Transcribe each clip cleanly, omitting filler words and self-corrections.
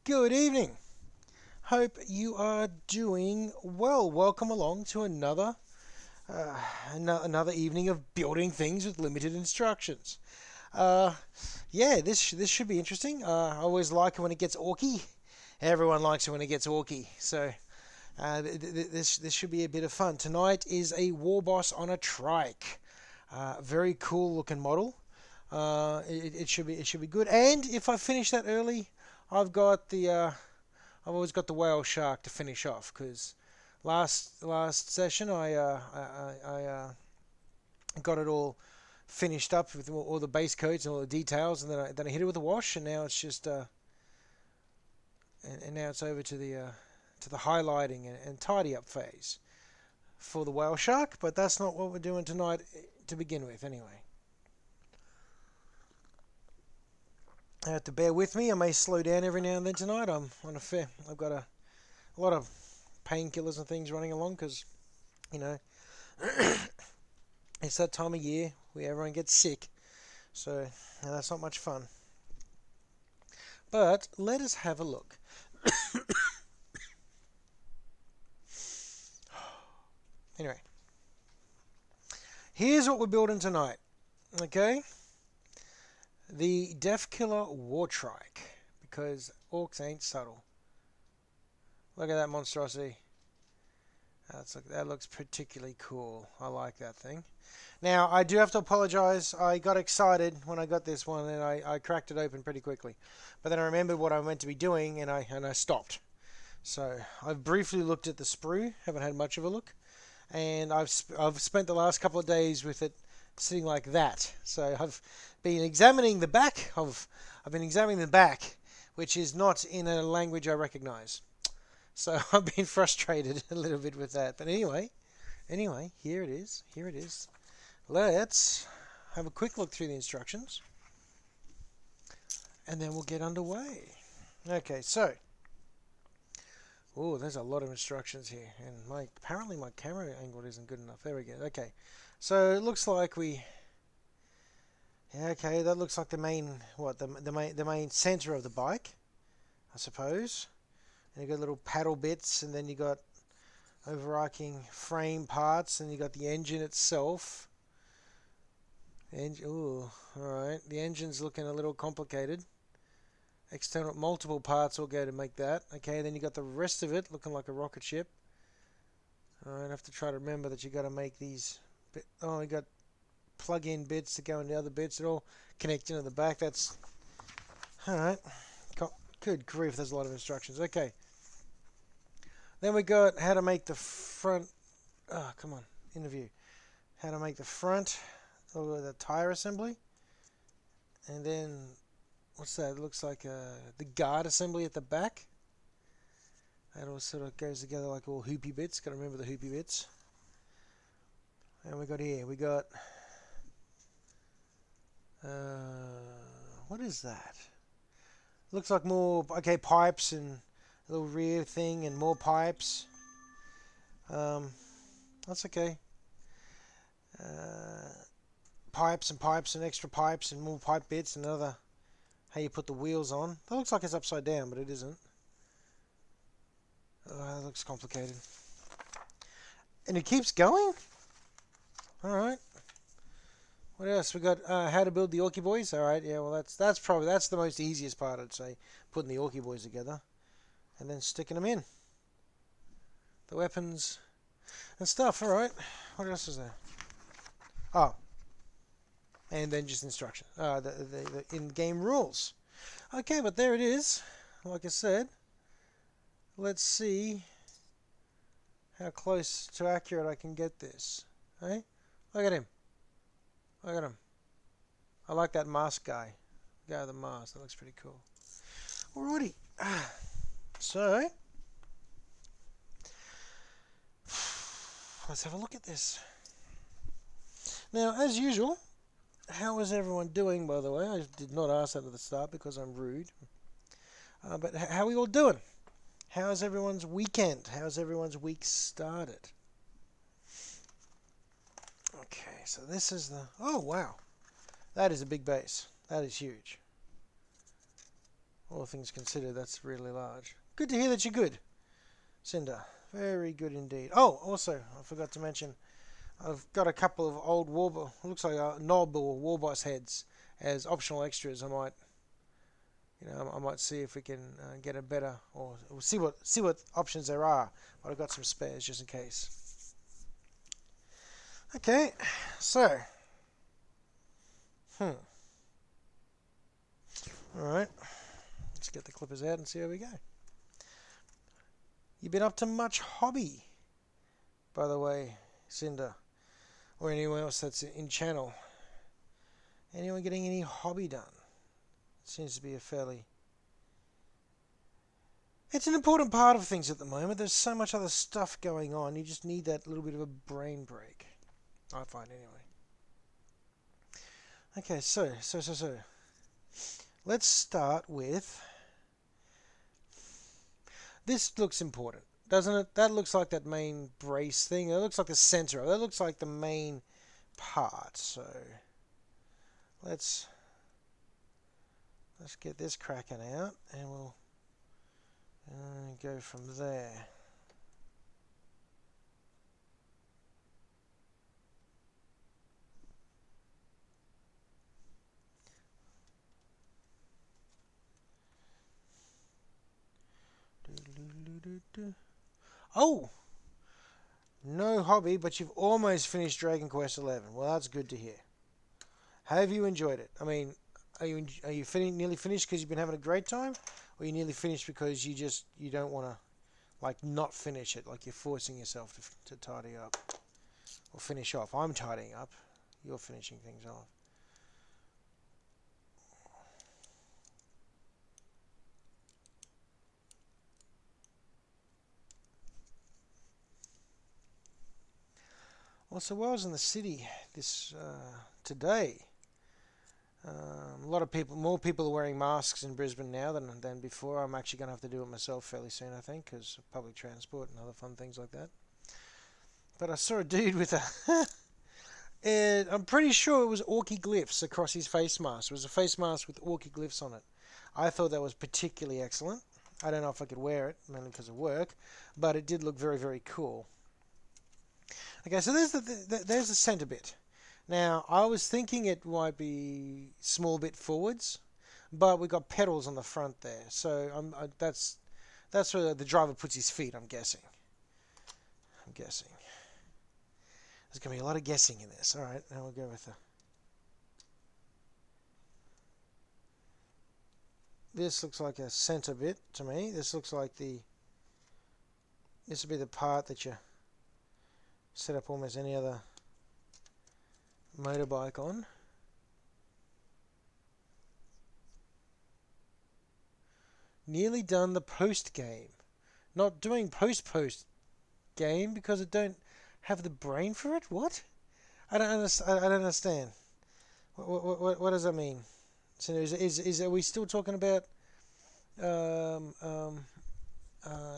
Good evening. Hope you are doing well. Welcome along to uh, another evening of building things with limited instructions. Uh, yeah, this should be interesting. I always like it when it gets orky. Everyone likes it when it gets orky. So this should be a bit of fun. Tonight is a war boss on a trike. Very cool looking model. It should be good. And if I finish that early, I've got the I've always got the whale shark to finish off because last session I got it all finished up with all the base coats and all the details, and then I hit it with a wash, and now it's just and now it's over to the highlighting and tidy up phase for the whale shark. But that's not what we're doing tonight to begin with, anyway. You have to bear with me. I may slow down every now and then tonight. I've got a lot of painkillers and things running along because you know it's that time of year where everyone gets sick. So that's not much fun. But let us have a look. Anyway, here's what we're building tonight. Okay, the Death Killer War Trike because orcs ain't subtle. Look at that monstrosity. That looks particularly cool. I like that thing. Now, I do have to apologize. I got excited when I got this one and I cracked it open pretty quickly. But then I remembered what I meant to be doing and I stopped. So I've briefly looked at the sprue. Haven't had much of a look. And I've spent the last couple of days with it sitting like that. So I've been examining the back. I've been examining the back, which is not in a language I recognize. So I've been frustrated a little bit with that. But anyway, here it is. Here it is. Let's have a quick look through the instructions. And then we'll get underway. Okay, so. Oh, there's a lot of instructions here. And apparently my camera angle isn't good enough. There we go. Okay. So it looks like yeah, okay, that looks like the main the main center of the bike, I suppose. And you got little paddle bits, and then you got overarching frame parts, and you got the engine itself. Ooh, alright. The engine's looking a little complicated. External multiple parts all go to make that. Okay, then you got the rest of it looking like a rocket ship. Alright, I have to try to remember that you got to make these. Oh, you got plug-in bits to go in the other bits. It all connect into the back. That's alright. Good grief, there's a lot of instructions. Okay. Then we got how to make the front. Oh, come on, interview. How to make the front or the tire assembly, and then what's that? It looks like the guard assembly at the back. That all sort of goes together like all hoopy bits. Got to remember the hoopy bits. And we got here. We got what is that? Looks like more pipes and a little rear thing and more pipes. That's okay. Pipes and extra pipes and more pipe bits and another how you put the wheels on. That looks like it's upside down, but it isn't. That looks complicated. And it keeps going? Alright. What else? We got how to build the Orky Boys. Alright, yeah, well that's the most easiest part, I'd say. Putting the Orky Boys together. And then sticking them in. The weapons and stuff, alright. What else is there? Oh. And then just instruction. The in-game rules. Okay, but there it is. Like I said. Let's see how close to accurate I can get this. Hey? Look at him. Look at him. I like that mask guy. The guy with the mask. That looks pretty cool. Alrighty. So, let's have a look at this. Now, as usual, how is everyone doing, by the way? I did not ask that at the start because I'm rude. But how are we all doing? How's everyone's weekend? How's everyone's week started? Okay, so this is the... Oh, wow. That is a big base. That is huge. All things considered, that's really large. Good to hear that you're good, Cinder. Very good indeed. Oh, also, I forgot to mention, I've got a couple of old looks like a knob or Warboss heads as optional extras. I might see if we can get a better, or see what options there are. But I've got some spares just in case. Okay, so, all right. Let's get the clippers out and see how we go. You been up to much hobby, by the way, Cinder, or anyone else that's in channel? Anyone getting any hobby done? Seems to be it's an important part of things at the moment. There's so much other stuff going on. You just need that little bit of a brain break. I find anyway. Okay, so. Let's start with... This looks important, doesn't it? That looks like that main brace thing. That looks like the center of it. That looks like the main part. So let's get this cracking out, and we'll go from there. Oh! No hobby, but you've almost finished Dragon Quest XI. Well, that's good to hear. Have you enjoyed it? I mean, are you nearly finished because you've been having a great time? Or are you nearly finished because you don't want to, like, not finish it, like you're forcing yourself to tidy up? Or finish off. I'm tidying up. You're finishing things off. Well, so while I was in the city today, a lot of more people are wearing masks in Brisbane now than before. I'm actually going to have to do it myself fairly soon, I think, because of public transport and other fun things like that. But I saw a dude with I'm pretty sure it was Orky glyphs across his face mask. It was a face mask with Orky glyphs on it. I thought that was particularly excellent. I don't know if I could wear it, mainly because of work, but it did look very, very cool. Okay, so there's the center bit. Now, I was thinking it might be small bit forwards, but we've got pedals on the front there. So that's where the driver puts his feet, I'm guessing. There's going to be a lot of guessing in this. All right, now we'll go with this looks like a center bit to me. This looks like this would be the part that you set up almost any other motorbike on. Nearly done the post game. Not doing post game because I don't have the brain for it. What? I don't understand. What does that mean? So are we still talking about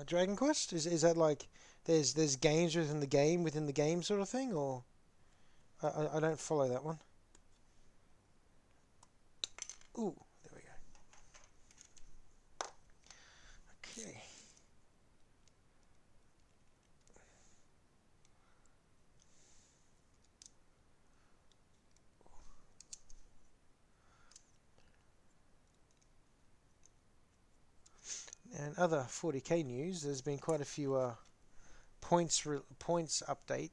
Dragon Quest? Is that like there's games within the game sort of thing, or I don't follow that one. Ooh, there we go. Okay. And other 40k news, there's been quite a few points update.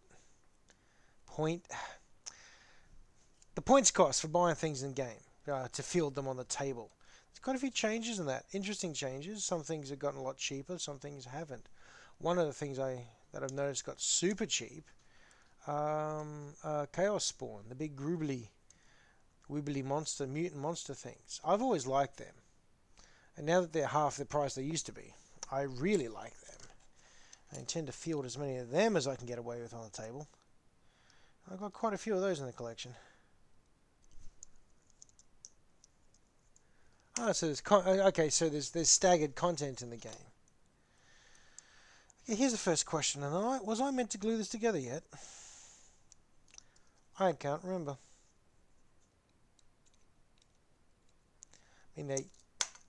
The points cost for buying things in game to field them on the table. There's quite a few changes in that. Interesting changes. Some things have gotten a lot cheaper. Some things haven't. One of the things that I've noticed got super cheap. Chaos Spawn, the big wibbly monster, mutant monster things. I've always liked them. And now that they're half the price they used to be, I really like them. I intend to field as many of them as I can get away with on the table. I've got quite a few of those in the collection. Ah, so there's staggered content in the game. Okay, here's the first question. Was I meant to glue this together yet? I can't remember. I mean,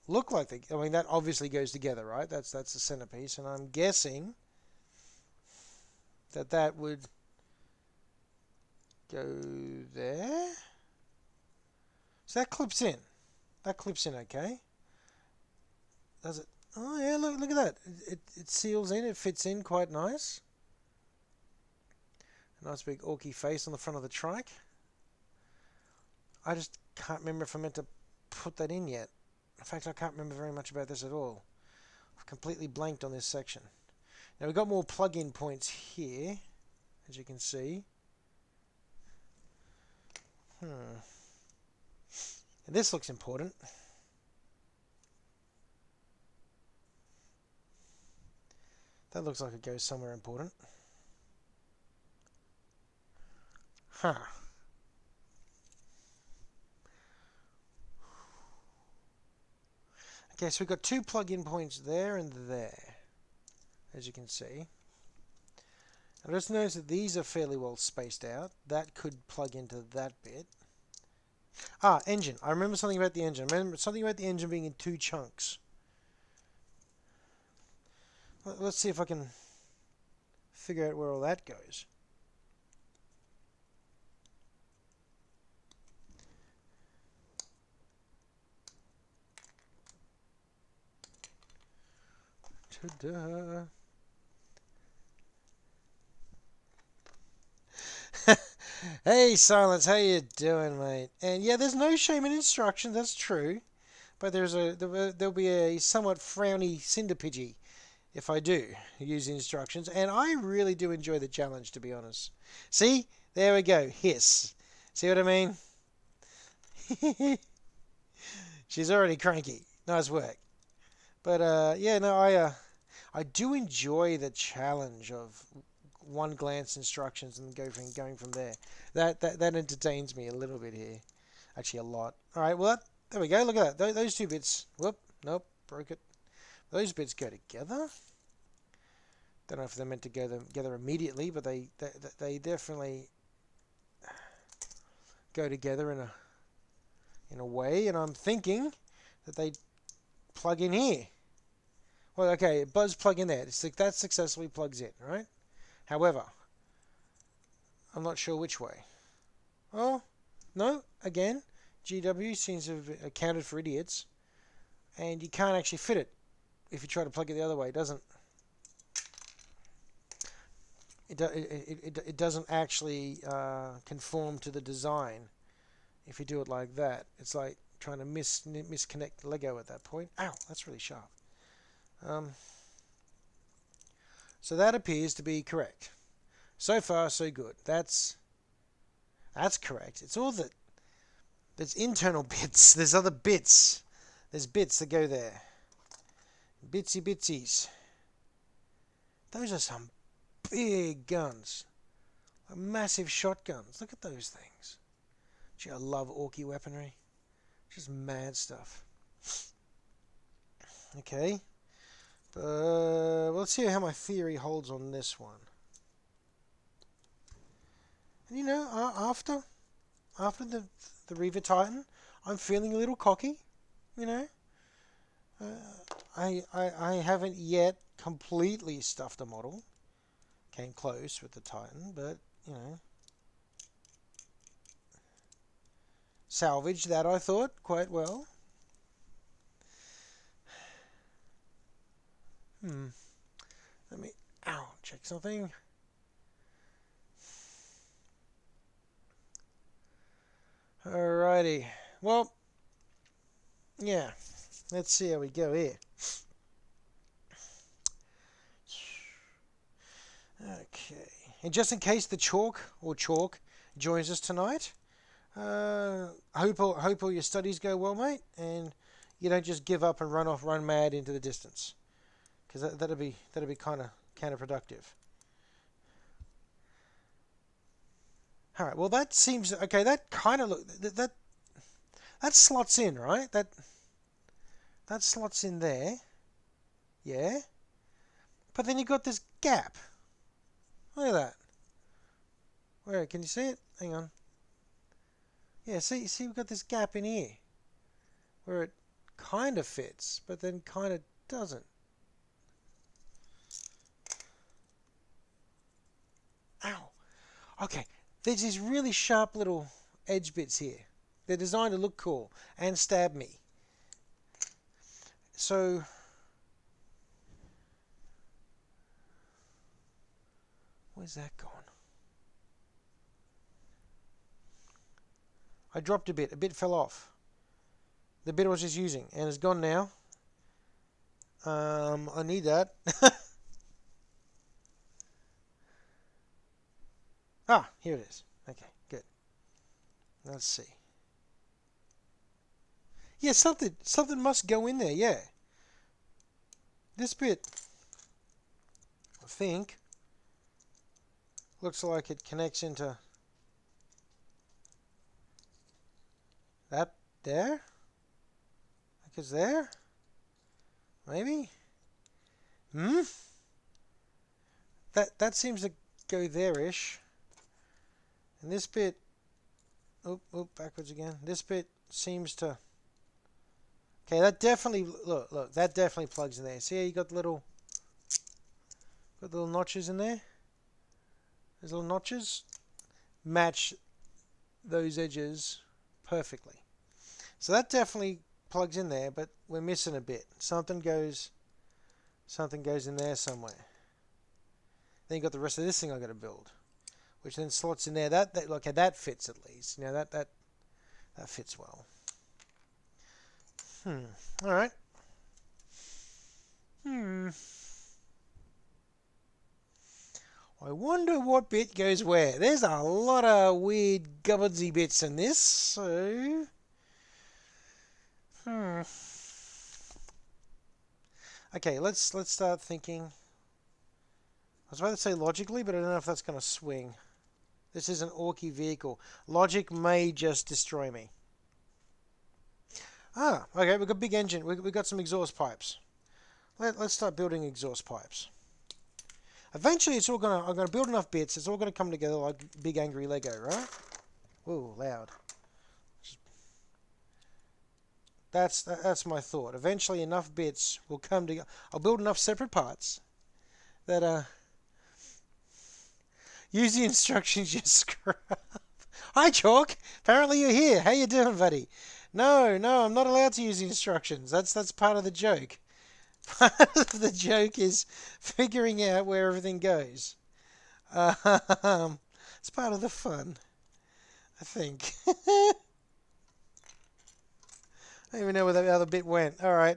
look like they. I mean, that obviously goes together, right? That's the centerpiece, and I'm guessing that that would go there. So that clips in. That clips in okay. Does it? Oh yeah, look at that. It seals in. It fits in quite nice. A nice big orky face on the front of the trike. I just can't remember if I meant to put that in yet. In fact, I can't remember very much about this at all. I've completely blanked on this section. Now we've got more plug-in points here, as you can see. And this looks important. That looks like it goes somewhere important. Huh. Okay, so we've got two plug-in points there and there, as you can see. I just notice that these are fairly well spaced out. That could plug into that bit. Ah, engine. I remember something about the engine. I remember something about the engine being in two chunks. Let's see if I can figure out where all that goes. Ta-da! Hey, Silence, how you doing, mate? And yeah, there's no shame in instructions. That's true, but there'll be a somewhat frowny cinder pidgey if I do use the instructions, and I really do enjoy the challenge, to be honest. See, there we go. Hiss. See what I mean? She's already cranky. Nice work. But yeah, no, I do enjoy the challenge of one glance instructions and going from there. That entertains me a little bit here. Actually, a lot. All right, well, there we go. Look at that. Those two bits. Whoop, nope, broke it. Those bits go together. Don't know if they're meant to go together immediately, but they definitely go together in a way. And I'm thinking that they plug in here. Well, okay, it does plug in there. It's like that successfully plugs in, right? However, I'm not sure which way. Oh, no, again, GW seems to have accounted for idiots. And you can't actually fit it if you try to plug it the other way. It doesn't. It doesn't actually conform to the design if you do it like that. It's like trying to misconnect Lego at that point. Ow, that's really sharp. So that appears to be correct. So far, so good. That's correct. It's all that. There's internal bits. There's other bits. There's bits that go there. Bitsy bitsies. Those are some big guns. Like massive shotguns. Look at those things. Gee, I love orky weaponry. Just mad stuff. Okay. Well, let's see how my theory holds on this one. And you know, after the Reaver Titan, I'm feeling a little cocky. You know, I haven't yet completely stuffed a model. Came close with the Titan, but you know, salvaged that I thought quite well. Let me check something. Alrighty. Well, yeah. Let's see how we go here. Okay. And just in case the chalk joins us tonight, hope all your studies go well, mate, and you don't just give up and run mad into the distance, because that'd be kind of counterproductive. All right. Well, that seems okay. That kind of that slots in, right? That slots in there. Yeah. But then you got this gap. Look at that. Where can you see it? Hang on. Yeah. See, we've got this gap in here, where it kind of fits, but then kind of doesn't. Ow. Okay, there's these really sharp little edge bits here. They're designed to look cool and stab me. So where's that gone? I dropped a bit fell off. The bit I was just using, and it's gone now. I need that. Ah, here it is. Okay, good. Let's see. Yeah, something must go in there, yeah. This bit, I think, looks like it connects into that there. Like it's there? Maybe? That seems to go there-ish. And this bit, backwards again. This bit seems to, okay, that definitely, look, that definitely plugs in there. See how you got the little notches in there? Those little notches match those edges perfectly. So that definitely plugs in there, but we're missing a bit. Something goes in there somewhere. Then you got the rest of this thing I got to build, which then slots in there. Okay, that fits at least. You know, that fits well. All right. I wonder what bit goes where. There's a lot of weird gubbardsy bits in this, so okay, let's start thinking. I was about to say logically, but I don't know if that's going to swing. This is an Orky vehicle. Logic may just destroy me. Ah, okay, we've got a big engine. We've got some exhaust pipes. Let's start building exhaust pipes. Eventually, I'm gonna build enough bits. It's all gonna come together like big angry Lego, right? Whoa, loud. That's my thought. Eventually, enough bits will come together. I'll build enough separate parts that use the instructions you scrub. Hi, Chalk. Apparently you're here. How you doing, buddy? No, I'm not allowed to use the instructions. That's part of the joke. Part of the joke is figuring out where everything goes. It's part of the fun, I think. I don't even know where that other bit went. All right.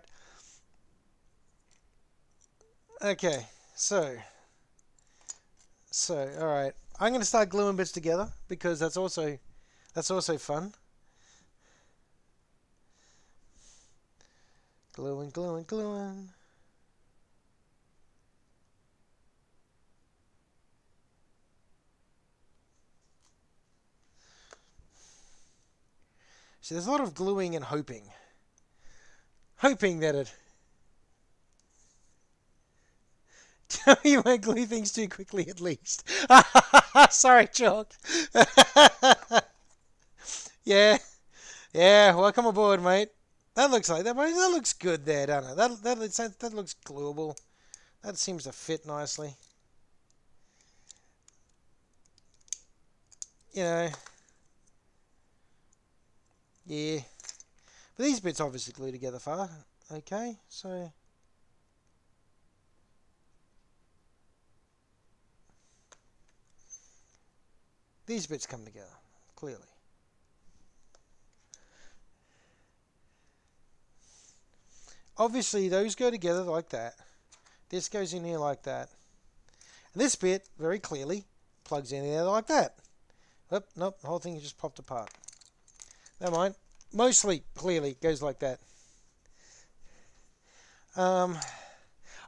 Okay. So, all right. I'm going to start gluing bits together because that's also fun. Gluing. So there's a lot of gluing and hoping. Hoping that it... Tell me you won't glue things too quickly at least. Sorry, Chalk. Yeah, welcome aboard, mate. That looks like that looks good there, doesn't it? That looks gluable. That seems to fit nicely. You know. Yeah. But these bits obviously glue together far. Okay, so these bits come together, clearly. Obviously, those go together like that. This goes in here like that. And this bit, very clearly, plugs in there like that. Nope, the whole thing just popped apart. Never mind. Mostly, clearly, goes like that. Oh,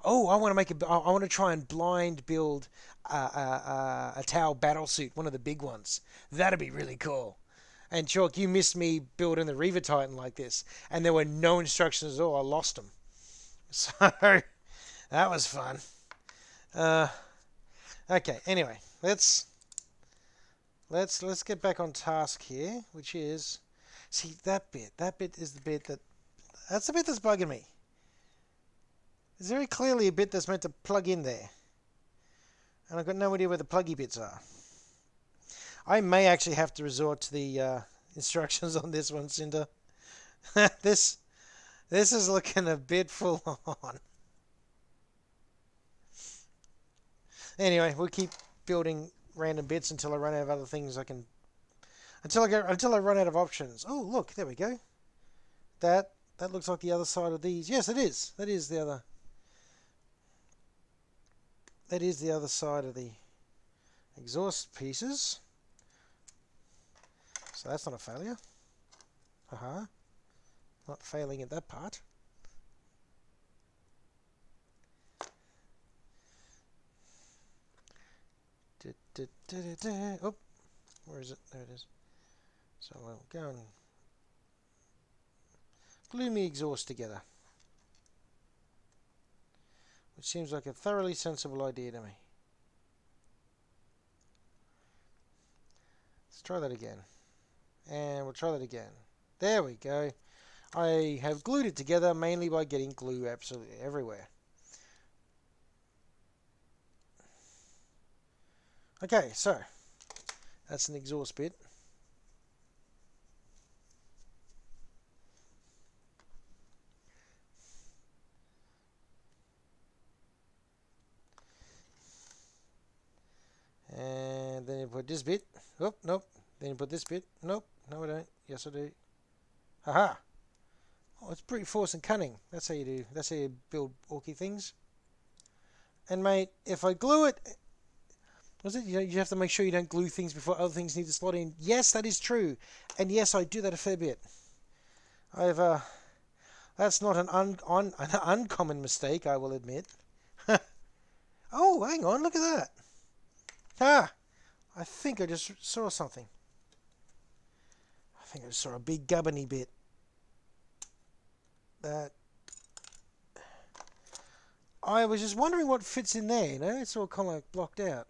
I want to try and blind build a Tau battle suit, one of the big ones. That'd be really cool. And Chalk, you missed me building the Reaver Titan like this, and there were no instructions at all. I lost them. So that was fun. Okay. Anyway, let's get back on task here, which is, see that bit. That bit is the bit that That's the bit that's bugging me. There's very clearly a bit that's meant to plug in there. And I've got no idea where the pluggy bits are. I may actually have to resort to the instructions on this one, Cinder. this is looking a bit full on. Anyway, we'll keep building random bits until I run out of other things I can. Until I run out of options. Oh, look, there we go. That looks like the other side of these. Yes, it is. That is the other. That is the other side of the exhaust pieces. So that's not a failure. Haha. Not failing at that part. Oh, where is it? There it is. So we'll go and glue me exhaust together. Which seems like a thoroughly sensible idea to me. Let's try that again. And we'll try that again. There we go. I have glued it together mainly by getting glue absolutely everywhere. Okay, so that's an exhaust bit. And then you put this bit. Oh, nope. Then you put this bit. Nope. No, I don't. Yes, I do. Haha. Oh, it's brute force and cunning. That's how you do. That's how you build orky things. And mate, if I glue it, was it? You have to make sure you don't glue things before other things need to slot in. Yes, that is true. And yes, I do that a fair bit. That's not an uncommon mistake, I will admit. Oh, hang on, look at that. Ah, I think I just saw something. I think I just saw a big gubbiny bit. That I was just wondering what fits in there, you know? It's all kind of like blocked out.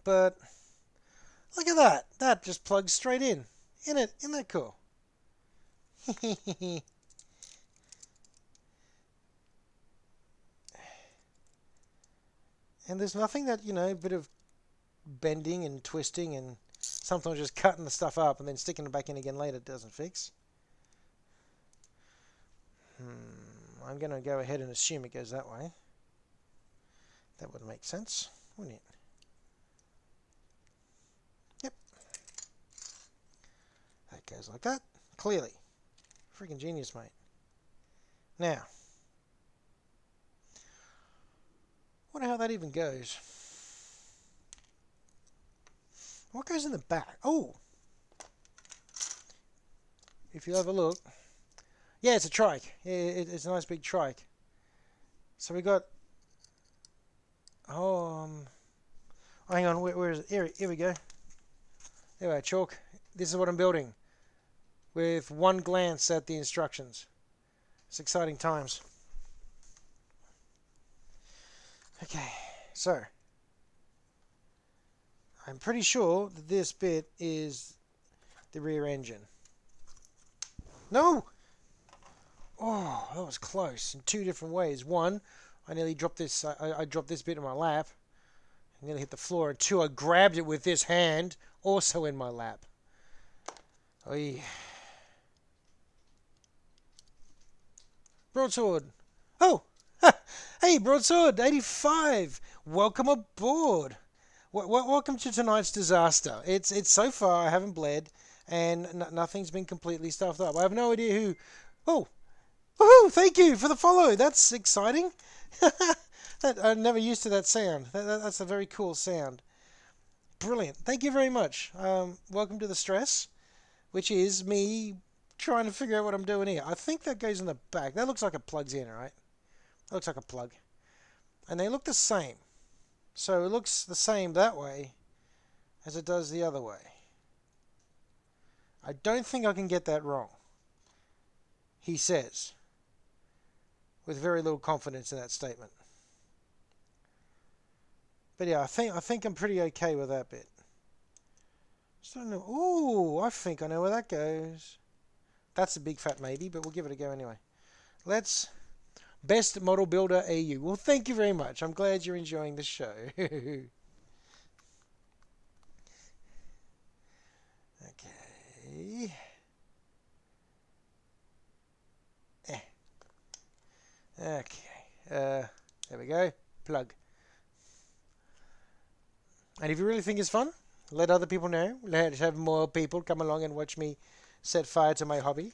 But look at that. That just plugs straight in. Isn't that cool? And there's nothing that, you know, a bit of bending and twisting and sometimes just cutting the stuff up and then sticking it back in again later doesn't fix. I'm going to go ahead and assume it goes that way. That would make sense, wouldn't it? Yep. That goes like that. Clearly. Freaking genius, mate. Now, wonder how that even goes. What goes in the back? Oh! If you have a look. Yeah, it's a trike. It's a nice big trike. So we got... Oh, hang on. Where is it? Here we go. There we are, chalk. This is what I'm building. With one glance at the instructions. It's exciting times. Okay, so I'm pretty sure that this bit is the rear engine. No! Oh, that was close in two different ways. One, I nearly dropped this. I dropped this bit in my lap. I nearly hit the floor. And two, I grabbed it with this hand, also in my lap. Oy. Broadsword. Oh! Hey, Broadsword 85. Welcome aboard. Welcome to tonight's disaster. It's so far I haven't bled, and nothing's been completely stuffed up. I have no idea who. Oh, woohoo! Thank you for the follow. That's exciting. I'm never used to that sound. That's a very cool sound. Brilliant. Thank you very much. Welcome to the stress, which is me trying to figure out what I'm doing here. I think that goes in the back. That looks like it plugs in, right? That looks like a plug. And they look the same. So it looks the same that way as it does the other way. I don't think I can get that wrong. He says, with very little confidence in that statement. But yeah, I think I'm pretty okay with that bit. Just don't know. Ooh, I think I know where that goes. That's a big fat maybe, but we'll give it a go anyway. Let's Best Model Builder AU. Well, thank you very much. I'm glad you're enjoying the show. Okay. Okay. There we go. Plug. And if you really think it's fun, let other people know. Let's have more people come along and watch me set fire to my hobby.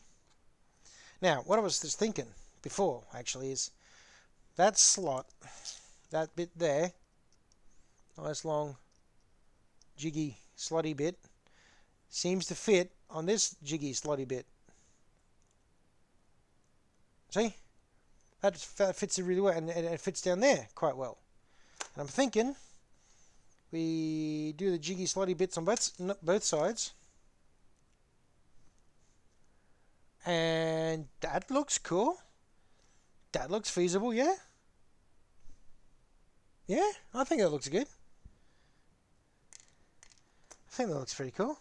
Now, what I was just thinking before, actually, is that slot, that bit there, nice long, jiggy, slotty bit, seems to fit on this jiggy, slotty bit. See? That fits it really well, and it fits down there quite well. And I'm thinking we do the jiggy, slotty bits on both sides. And that looks cool. That looks feasible, yeah? Yeah, I think that looks good. I think that looks pretty cool.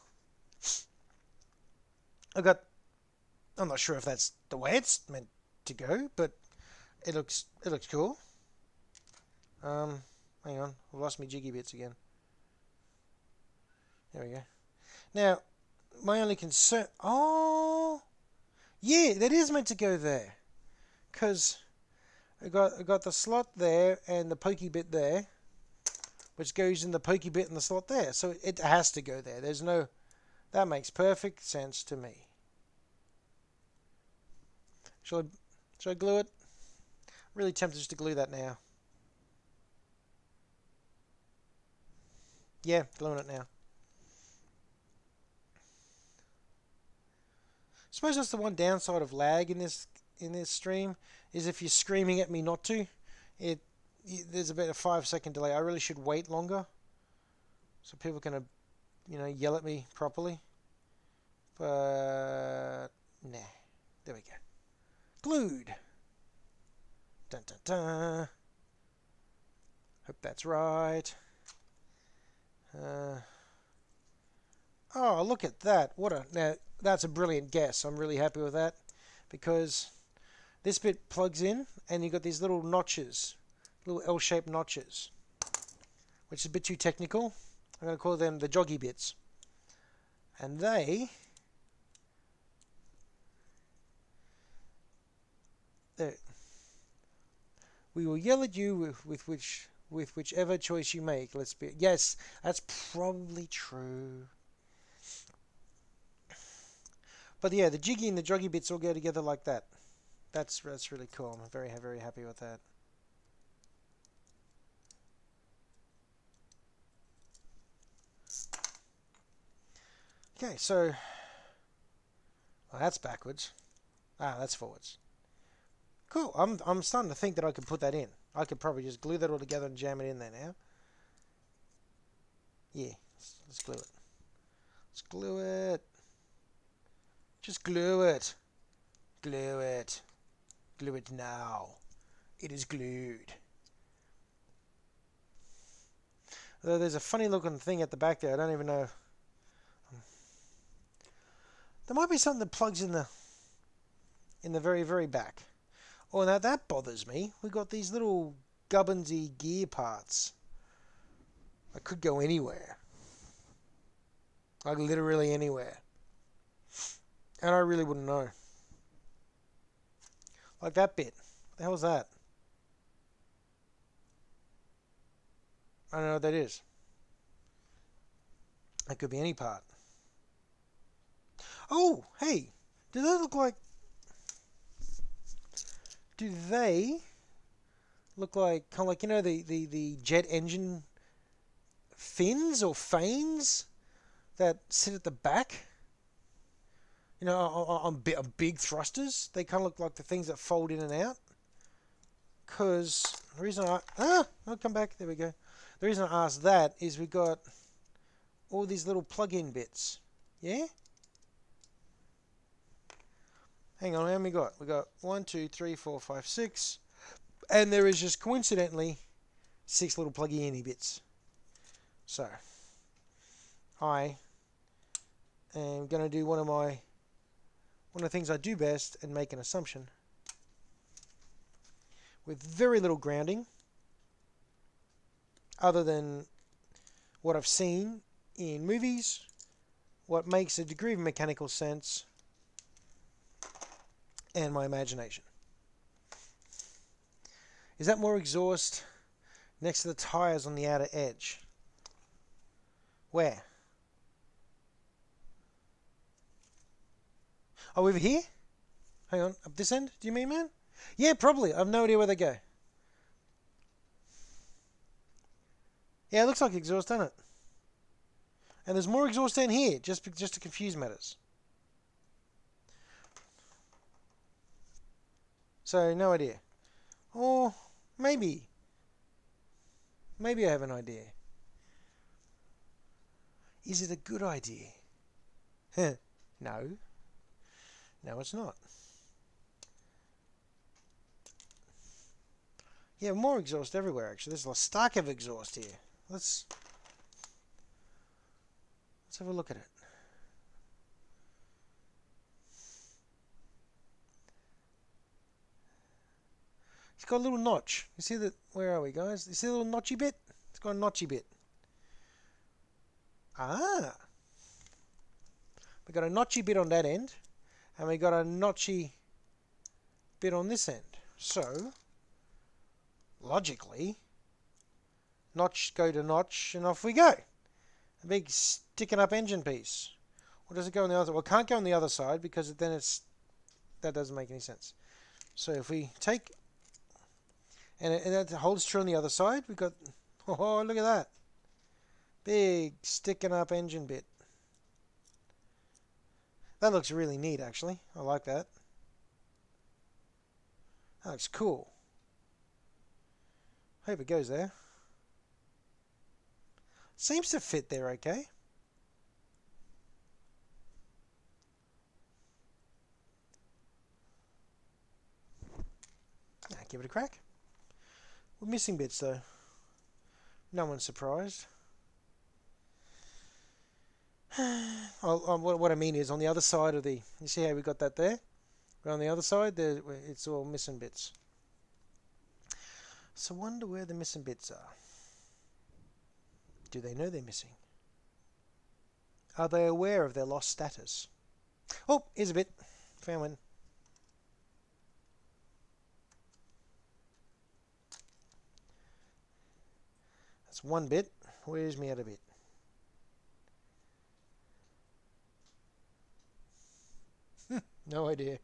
I'm not sure if that's the way it's meant to go, but it looks cool. Hang on, I've lost my jiggy bits again. There we go. Now, my only concern... Oh! Yeah, that is meant to go there. Because I got the slot there and the pokey bit there, which goes in the pokey bit in the slot there. So it has to go there. There's no... That makes perfect sense to me. Should I glue it? I'm really tempted just to glue that now. Yeah, gluing it now. I suppose that's the one downside of lag in this stream, is if you're screaming at me not to, there's about a 5-second delay. I really should wait longer so people can yell at me properly. But nah, there we go. Glued. Dun dun dun. Hope that's right. Oh, look at that! Now that's a brilliant guess. I'm really happy with that, because this bit plugs in and you've got these little notches, little L-shaped notches, which is a bit too technical. I'm going to call them the joggy bits, and we will yell at you with whichever choice you make. Yes, that's probably true. But yeah, the jiggy and the joggy bits all go together like that. That's really cool. I'm very, very happy with that. Okay, so that's backwards. That's forwards. Cool. I'm starting to think that I could put that in. I could probably just glue that all together and jam it in there now. Yeah, let's glue it. Let's glue it. Just glue it. Glue it. Glue it now. It is glued. Although there's a funny looking thing at the back there. I don't even know. There might be something that plugs in the very, very back. Oh, now that bothers me. We've got these little gubbonsy gear parts. I could go anywhere. Like literally anywhere. And I really wouldn't know. Like that bit. What the hell is that? I don't know what that is. That could be any part. Oh, hey. Do they look like... Do they look like, kind of like, the jet engine fins or fanes that sit at the back? On big thrusters. They kind of look like the things that fold in and out. Because the reason I'll come back. There we go. The reason I asked that is we got all these little plug-in bits. Yeah? Hang on, how many we got? We got 1, 2, 3, 4, 5, 6. And there is just coincidentally 6 little plug-in bits. So, I am going to do one of one of the things I do best and make an assumption with very little grounding other than what I've seen in movies, what makes a degree of mechanical sense, and my imagination. Is that more exhaust next to the tires on the outer edge? Where? Oh, over here? Hang on, up this end, do you mean, man? Yeah, probably. I have no idea where they go. Yeah, it looks like exhaust, doesn't it? And there's more exhaust down here, just to confuse matters. So, no idea. Or maybe. Maybe I have an idea. Is it a good idea? No. No, it's not. Yeah, more exhaust everywhere, actually. There's a stack of exhaust here. Let's have a look at it. It's got a little notch. You see that? Where are we, guys? You see the little notchy bit? It's got a notchy bit. Ah! We got a notchy bit on that end, and we got a notchy bit on this end. So, logically, notch go to notch, and off we go. A big sticking up engine piece. Or does it go on the other? Well, it can't go on the other side because then that doesn't make any sense. So if we take, and that holds true on the other side, we've got, oh, look at that. Big sticking up engine bit. That looks really neat, actually. I like that. That looks cool. Hope it goes there. Seems to fit there okay. Give it a crack. We're missing bits though. No one's surprised. What I mean is on the other side of the... You see how we got that there? But on the other side, there, it's all missing bits. So I wonder where the missing bits are. Do they know they're missing? Are they aware of their lost status? Oh, here's a bit. Found one. That's one bit. Where's my other bit? No idea.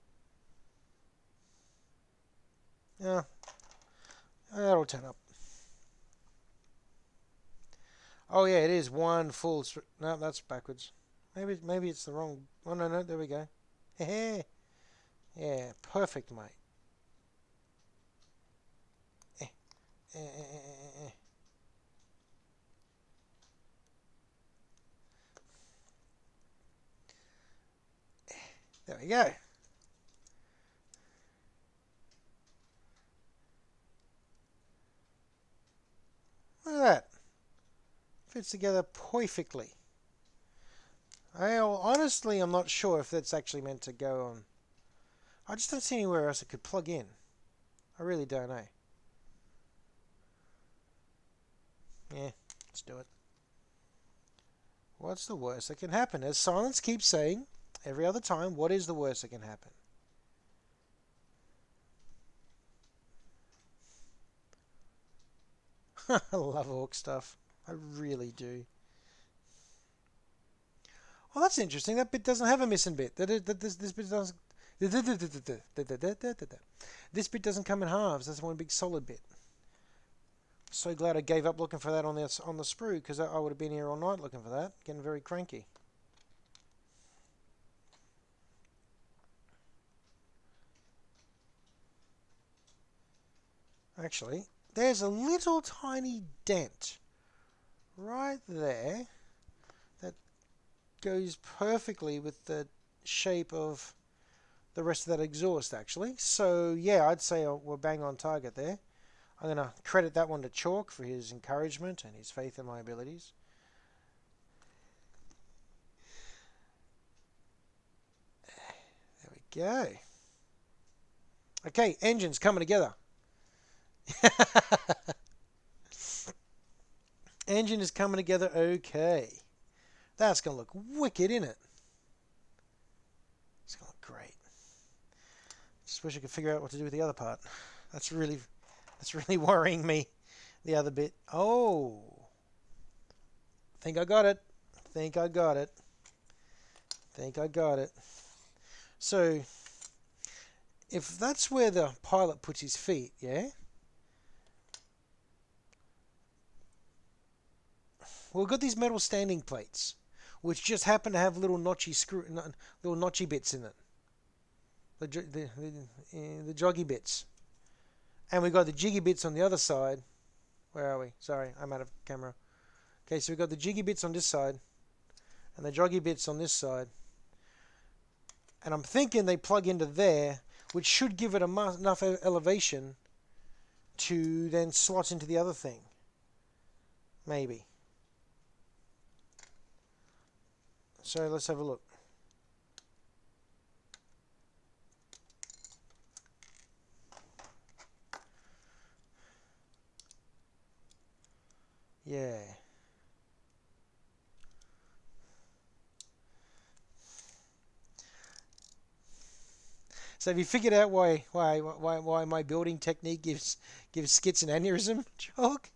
Yeah, that'll turn up. Oh yeah, it is one full. No, that's backwards. Maybe it's the wrong. Oh no, there we go. Yeah, perfect, mate. Eh, eh, eh, eh. There we go. Look at that. Fits together perfectly. Honestly, I'm not sure if that's actually meant to go on. I just don't see anywhere else it could plug in. I really don't know. Yeah, let's do it. What's the worst that can happen? As Silence keeps saying every other time, what is the worst that can happen? I love Orc stuff. I really do. Oh, that's interesting. That bit doesn't have a missing bit. This bit doesn't. This bit doesn't come in halves. That's one big solid bit. So glad I gave up looking for that on the sprue, because I would have been here all night looking for that. Getting very cranky. Actually, there's a little tiny dent right there that goes perfectly with the shape of the rest of that exhaust, actually. So yeah, I'd say we're bang on target there. I'm going to credit that one to Chalk for his encouragement and his faith in my abilities. There we go. Okay, engines coming together. Engine is coming together okay. That's going to look wicked, isn't it? It's going to look great. Just wish I could figure out what to do with the other part. That's really worrying me. The other bit. Oh. Think I got it. Think I got it. Think I got it. So, if that's where the pilot puts his feet, yeah? Well, we've got these metal standing plates, which just happen to have little notchy bits in it. The joggy bits. And we've got the jiggy bits on the other side. Where are we? Sorry, I'm out of camera. Okay, so we've got the jiggy bits on this side, and the joggy bits on this side. And I'm thinking they plug into there, which should give it enough elevation to then slot into the other thing. Maybe. So let's have a look. Yeah. So have you figured out why my building technique gives Skits an aneurysm, Chalk?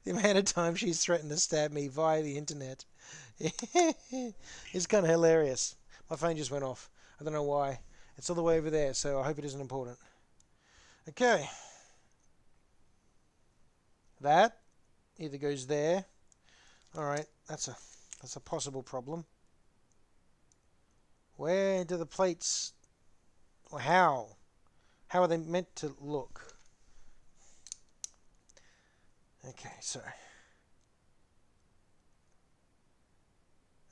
The amount of times she's threatened to stab me via the internet. It's kind of hilarious. My phone just went off. I don't know why. It's all the way over there, so I hope it isn't important. Okay. That either goes there. Alright, that's a possible problem. Where do the plates, or how are they meant to look? Okay, so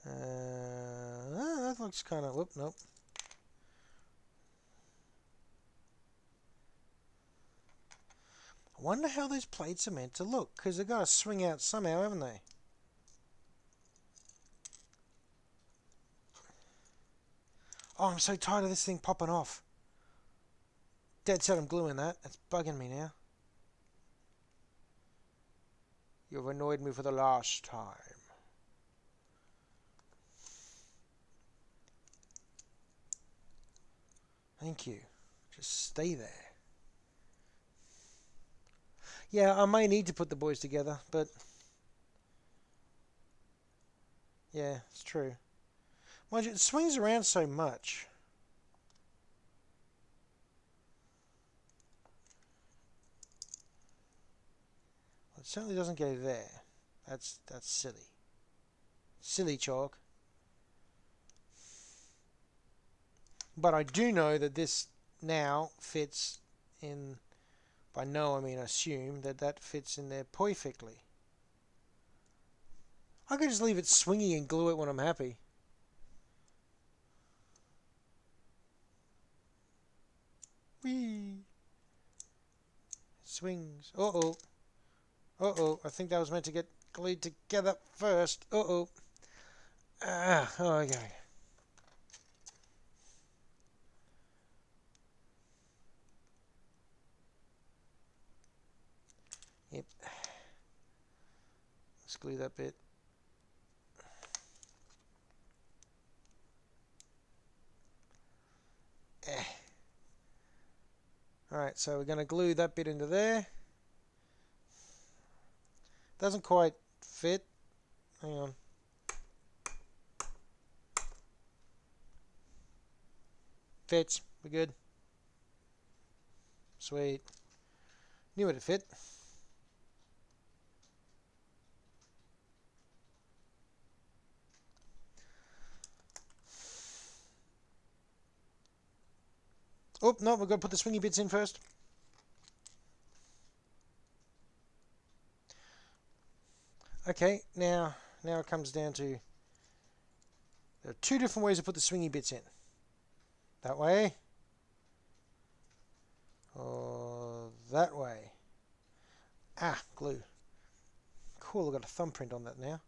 that looks kind of, whoop, nope. I wonder how those plates are meant to look, because they've got to swing out somehow, haven't they? Oh, I'm so tired of this thing popping off. Dead set I'm gluing that. It's bugging me now. You've annoyed me for the last time. Thank you. Just stay there. Yeah, I may need to put the boys together, but yeah, it's true. Mind you, it swings around so much. Well, it certainly doesn't go there. That's silly. Silly, Chalk. But I do know that this now fits in. By know, I mean assume that fits in there perfectly. I could just leave it swinging and glue it when I'm happy. Whee! Swings. Uh-oh. Uh-oh. I think that was meant to get glued together first. Uh-oh. Ah, okay. Yep. Let's glue that bit. Alright, so we're going to glue that bit into there. Doesn't quite fit. Hang on. Fits. We're good. Sweet. Knew it'd fit. Oh, no, we've got to put the swingy bits in first. Okay, now it comes down to, there are two different ways to put the swingy bits in. That way, or that way. Ah, glue. Cool, I've got a thumbprint on that now.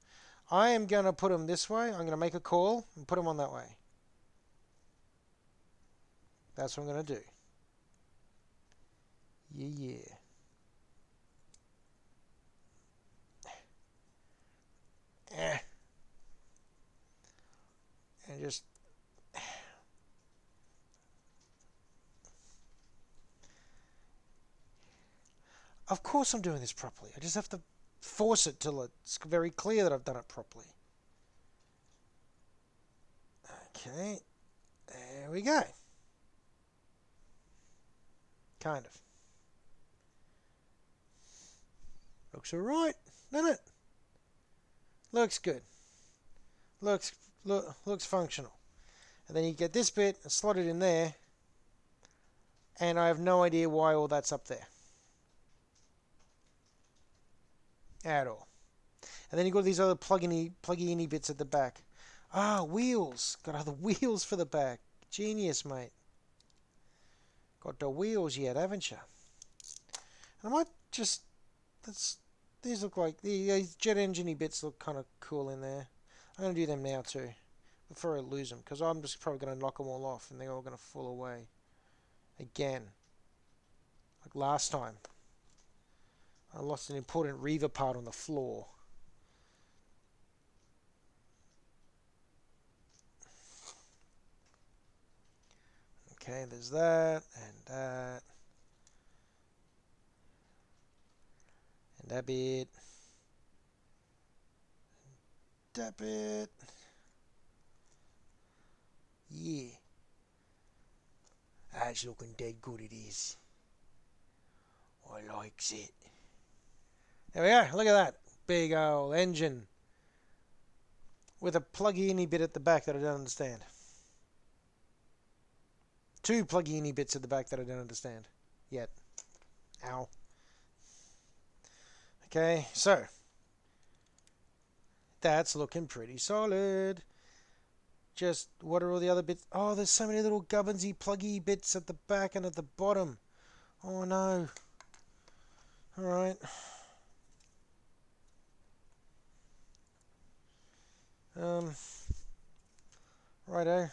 I am going to put them this way. I'm going to make a call and put them on that way. That's what I'm going to do. Yeah. And just... Of course I'm doing this properly. I just have to force it till it's very clear that I've done it properly. Okay. There we go. Kind of. Looks alright, doesn't it? Looks good. Looks functional. And then you get this bit and slot it in there. And I have no idea why all that's up there. At all. And then you've got these other pluggy-in bits at the back. Ah, wheels. Got other wheels for the back. Genius, mate. Got the wheels yet, haven't you? I might just... These look like... These jet engine-y bits look kind of cool in there. I'm going to do them now too. Before I lose them. Because I'm just probably going to knock them all off. And they're all going to fall away. Again. Like last time. I lost an important reaver part on the floor. Okay, there's that, and that. And that bit. That bit. Yeah. That's looking dead good, it is. I likes it. There we go, look at that. Big old engine. With a pluggy-in bit at the back that I don't understand. Two pluggy-in bits at the back that I don't understand. Yet. Ow. Okay, so. That's looking pretty solid. Just, what are all the other bits? Oh, there's so many little gubbins-y, pluggy bits at the back and at the bottom. Oh, no. Alright. Righto.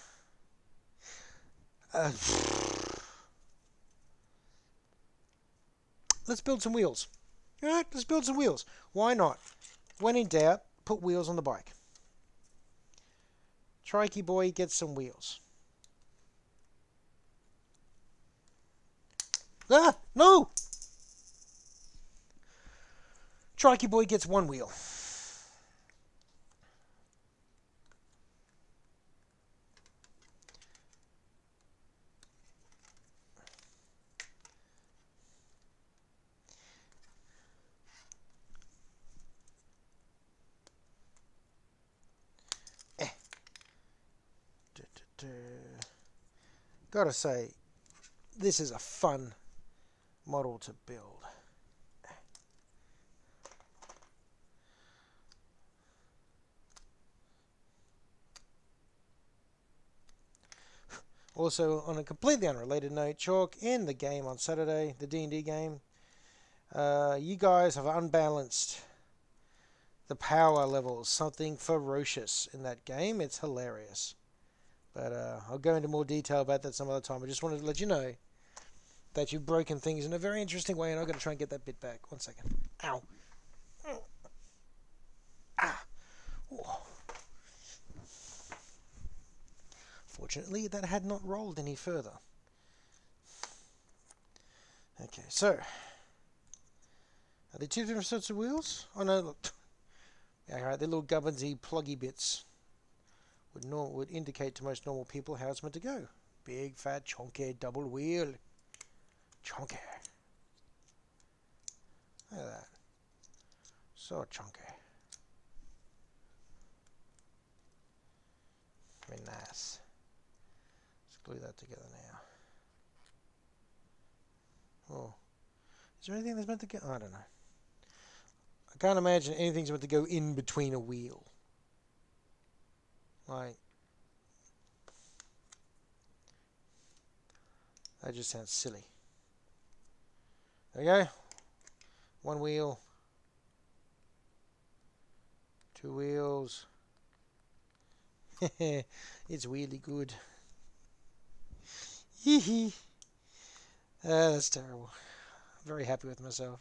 Let's build some wheels. Alright, let's build some wheels. Why not? When in doubt, put wheels on the bike. Trike boy gets some wheels. Ah! No! Trike boy gets one wheel. Gotta say, this is a fun model to build. Also, on a completely unrelated note, Chalk, in the game on Saturday, the D&D game, you guys have unbalanced the power levels, something ferocious in that game. It's hilarious. But I'll go into more detail about that some other time. I just wanted to let you know that you've broken things in a very interesting way, and I'm going to try and get that bit back. 1 second. Ow. Ah. Oh. Fortunately, that had not rolled any further. Okay, so. Are there two different sorts of wheels? Oh no, look. Yeah, alright, they're little gubbins-y, pluggy bits. Would indicate to most normal people how it's meant to go. Big, fat, chonky, double wheel. Chonky. Look at that. So chunky. Very nice. Let's glue that together now. Oh. Is there anything that's meant to go? I don't know. I can't imagine anything's meant to go in between a wheel. Like, that just sounds silly. There we go. One wheel. Two wheels. It's really good. Hee hee. That's terrible. Very happy with myself.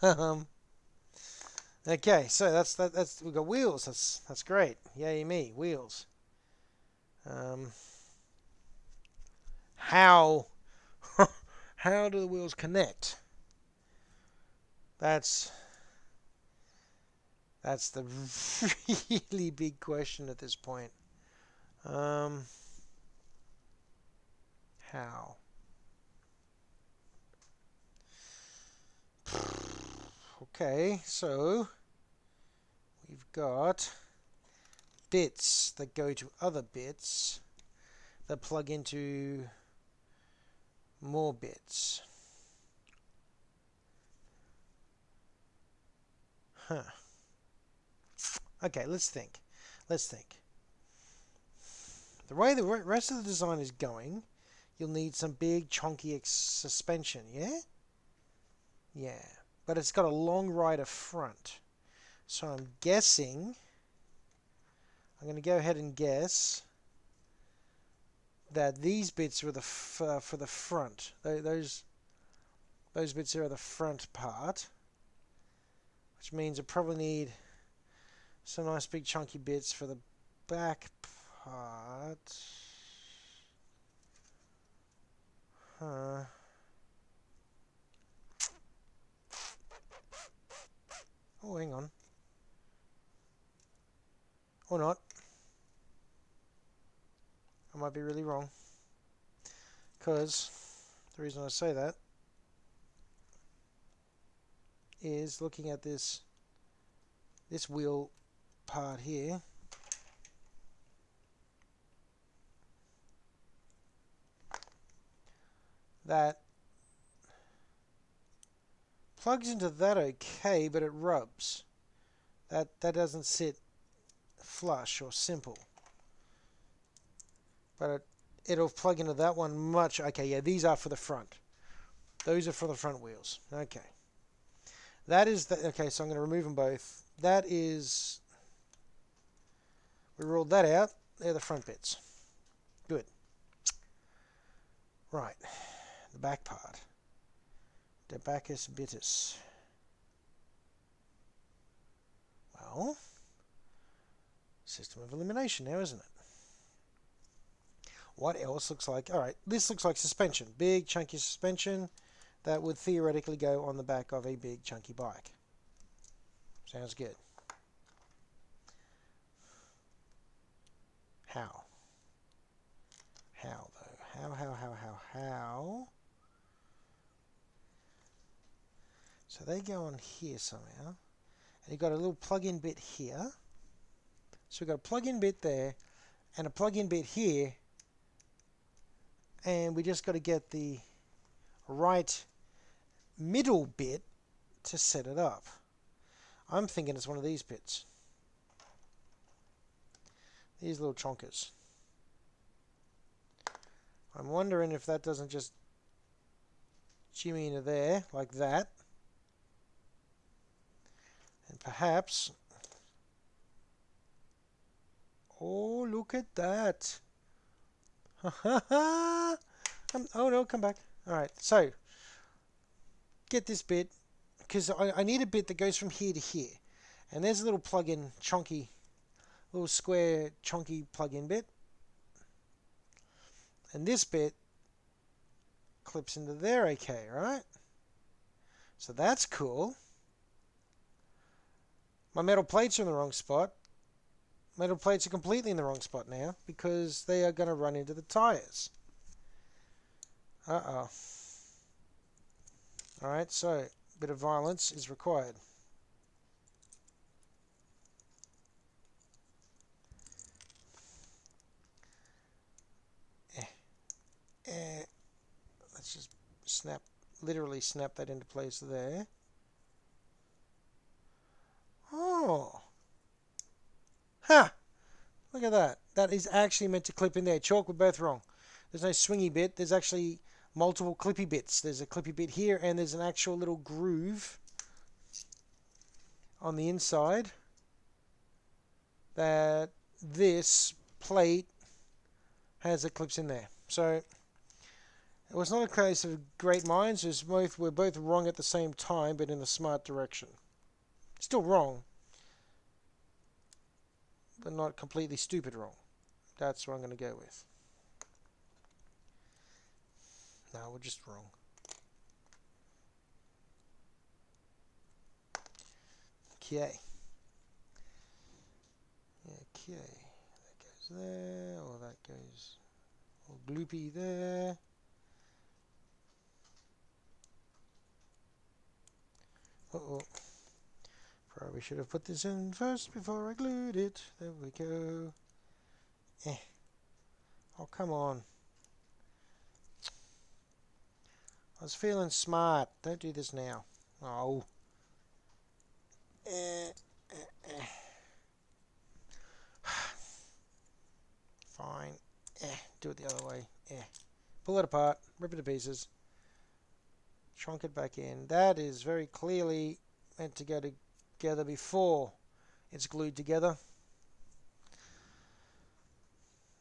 um, okay, so that's we've got wheels. That's great. Yay me, wheels. Um, how how do the wheels connect? That's that's the really big question at this point. Um, how? Okay, so we've got bits that go to other bits that plug into more bits. Huh. Okay, let's think. Let's think. The way the rest of the design is going, you'll need some big chunky suspension, yeah? Yeah. But it's got a long rider front. So I'm guessing, I'm going to go ahead and guess that these bits are for the front. Those bits are the front part, which means I probably need some nice big chunky bits for the back part. Huh. Oh, hang on. Or not. I might be really wrong. Because the reason I say that is looking at this wheel part here. That plugs into that okay, but it rubs. That doesn't sit flush or simple. But it'll plug into that one much. Okay, yeah, these are for the front. Those are for the front wheels. Okay. That is the, okay, so I'm going to remove them both. That is, we ruled that out. They're the front bits. Good. Right. The back part. Debacus bitus. Well, system of elimination now, isn't it? What else looks like? All right, this looks like suspension. Big, chunky suspension that would theoretically go on the back of a big, chunky bike. Sounds good. How? How, though? How? So they go on here somehow. And you've got a little plug-in bit here. So we've got a plug-in bit there and a plug-in bit here. And we just got to get the right middle bit to set it up. I'm thinking it's one of these bits. These little chonkers. I'm wondering if that doesn't just jimmy into there like that. And perhaps... Oh, look at that. Oh no, come back. Alright, so get this bit, because I need a bit that goes from here to here. And there's a little plug-in chunky, little square chunky plug-in bit. And this bit clips into there okay, right? So that's cool. My metal plates are in the wrong spot. Metal plates are completely in the wrong spot now because they are going to run into the tires. Uh-oh. Alright, so a bit of violence is required. Let's just literally snap that into place there. Oh. Ha! Look at that. That is actually meant to clip in there. Chalk, we're both wrong. There's no swingy bit. There's actually multiple clippy bits. There's a clippy bit here, and there's an actual little groove on the inside that this plate has the clips in there. So it was not a case of great minds. We're both wrong at the same time, but in a smart direction. Still wrong, but not completely stupid wrong. That's what I'm going to go with. No, we're just wrong. Okay. Okay. That goes there, or that goes all gloopy there. Uh-oh. Probably should have put this in first before I glued it. There we go. Oh, come on. I was feeling smart. Don't do this now. Oh. Fine. Do it the other way. Pull it apart. Rip it to pieces. Trunk it back in. That is very clearly meant to go together before it's glued together.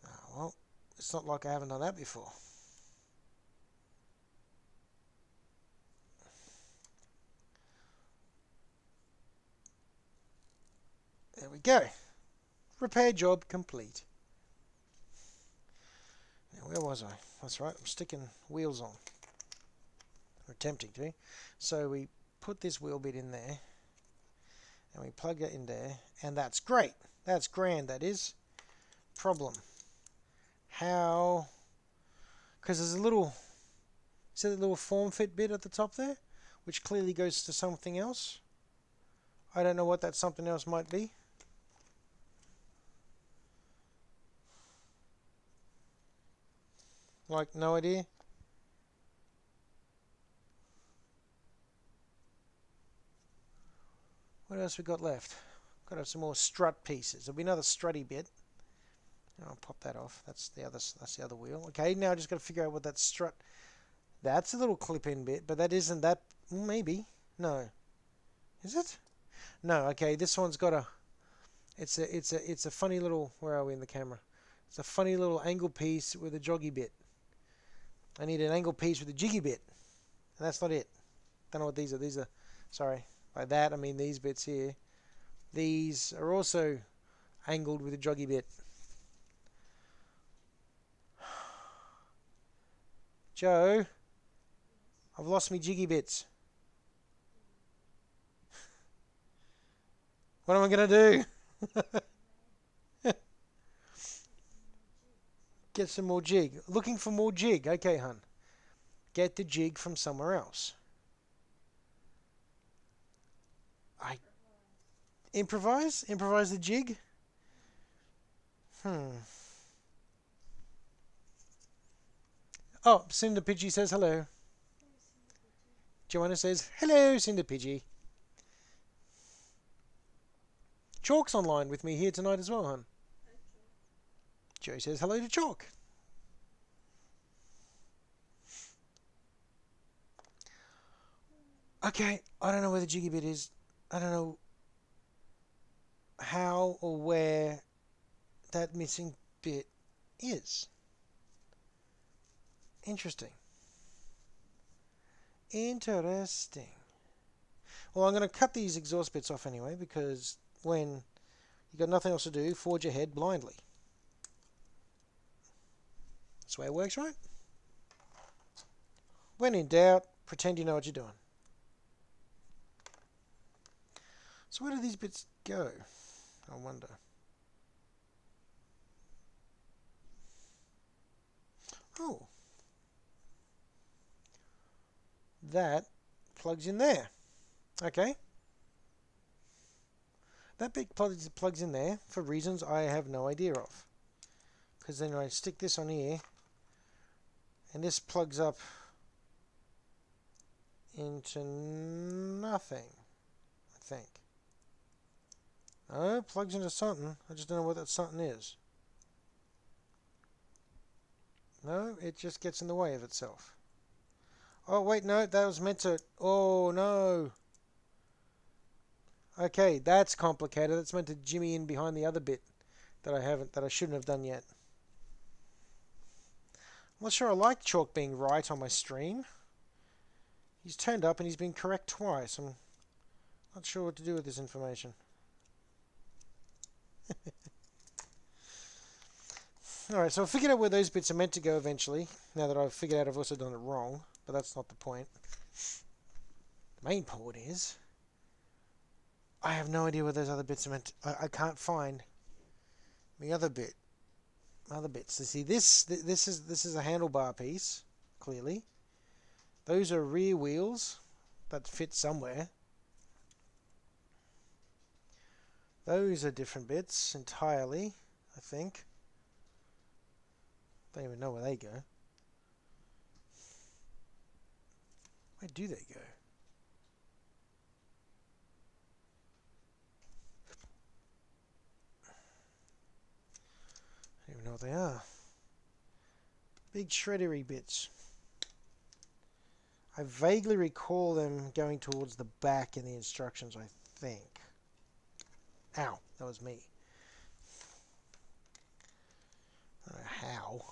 Oh, well, it's not like I haven't done that before. There we go. Repair job complete. Now, where was I? That's right, I'm sticking wheels on. Or attempting to. So we put this wheel bit in there. And we plug it in there. And that's great. That's grand, that is. Problem. How? Because there's a little... See the little form fit bit at the top there? Which clearly goes to something else. I don't know what that something else might be. Like, no idea. What else we got left? Got to have some more strut pieces. There'll be another strutty bit. I'll pop that off. That's the other wheel. Okay, now I just got to figure out what that strut. That's a little clip-in bit, but that isn't that. Maybe no. Is it? No. Okay, this one's got a. It's a funny little. Where are we in the camera? It's a funny little angle piece with a joggy bit. I need an angle piece with a jiggy bit, and that's not it. Don't know what these are. These are. Sorry. By that I mean these bits here. These are also angled with a joggy bit. Joe, I've lost me jiggy bits. What am I going to do? Get some more jig. Looking for more jig. Okay, hun. Get the jig from somewhere else. Improvise? Improvise the jig? Oh, Cinder Pidgey says hello. Joanna says, hello, Cinder Pidgey. Chalk's online with me here tonight as well, hun. Joe says hello to Chalk. Okay, I don't know where the jiggy bit is. I don't know how or where that missing bit is. Interesting. Interesting. Well, I'm going to cut these exhaust bits off anyway, because when you've got nothing else to do, forge ahead blindly. That's the way it works, right? When in doubt, pretend you know what you're doing. So where do these bits go? I wonder. Oh. That plugs in there. Okay. That bit plugs in there for reasons I have no idea of. Because then I stick this on here, and this plugs up into nothing, I think. No, it plugs into something. I just don't know what that something is. No, it just gets in the way of itself. Oh, wait, no, that was meant to... Oh, no. Okay, that's complicated. That's meant to jimmy in behind the other bit that I shouldn't have done yet. not sure I like Chalk being right on my stream. He's turned up and he's been correct twice. I'm not sure what to do with this information. Alright, so I figured out where those bits are meant to go eventually. Now that I've figured out I've also done it wrong. But that's not the point. The main point is I have no idea where those other bits are meant to... I can't find the other bit. Other bits. So see, this is a handlebar piece, clearly. Those are rear wheels that fit somewhere. Those are different bits entirely, I think. Don't even know where they go. Where do they go? I don't even know what they are. Big shreddery bits. I vaguely recall them going towards the back in the instructions, I think. Ow, that was me. I don't know how.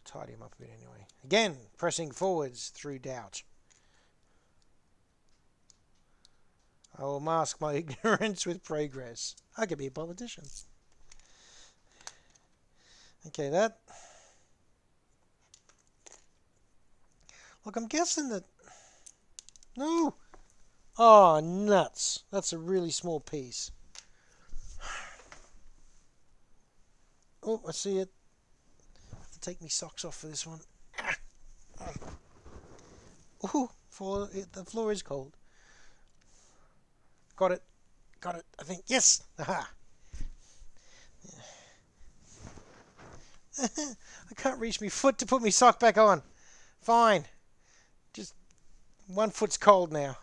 Tidy him up a bit anyway. Again, pressing forwards through doubt. I will mask my ignorance with progress. I could be a politician. Okay, that... Look, I'm guessing that... No! Oh, nuts. That's a really small piece. Oh, I see it. I have to take my socks off for this one. Oh, the floor is cold. Got it. Got it, I think. Yes! Aha! I can't reach my foot to put my sock back on. Fine. Just one foot's cold now.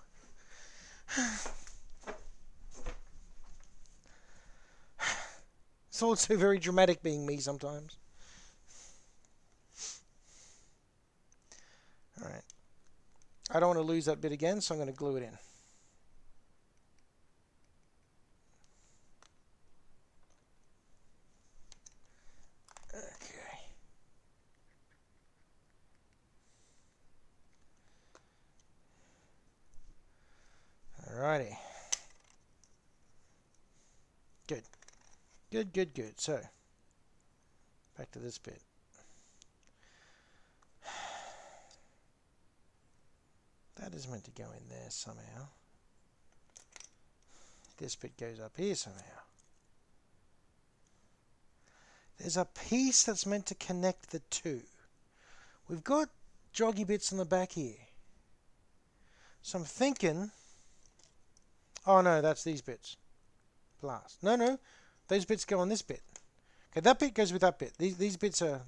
It's also very dramatic being me sometimes. Alright. I don't want to lose that bit again, so I'm going to glue it in. Okay. Alrighty. Good. Good, good, good. So, back to this bit. That is meant to go in there somehow. This bit goes up here somehow. There's a piece that's meant to connect the two. We've got joggy bits on the back here. So I'm thinking... Oh no, that's these bits. Blast. No, no. Those bits go on this bit. Okay, that bit goes with that bit. These bits are...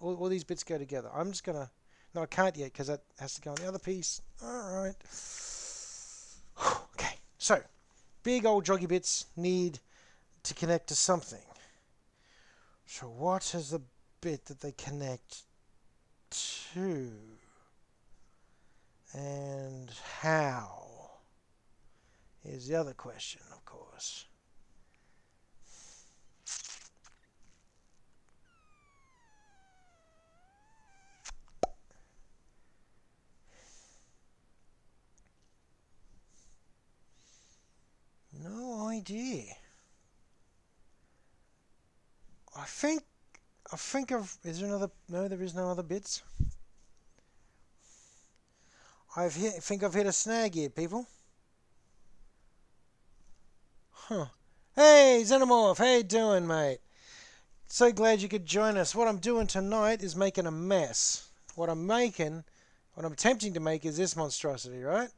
All these bits go together. I'm just gonna... No, I can't yet because that has to go on the other piece. Alright. Okay, so... Big old joggy bits need to connect to something. So what is the bit that they connect to? And how? Is the other question, of course. No idea. I think is there another? No, there is no other bits. I think I've hit a snag here, people. Huh. Hey, Xenomorph, how you doing, mate? So glad you could join us. What I'm doing tonight is making a mess. What I'm attempting to make is this monstrosity, right?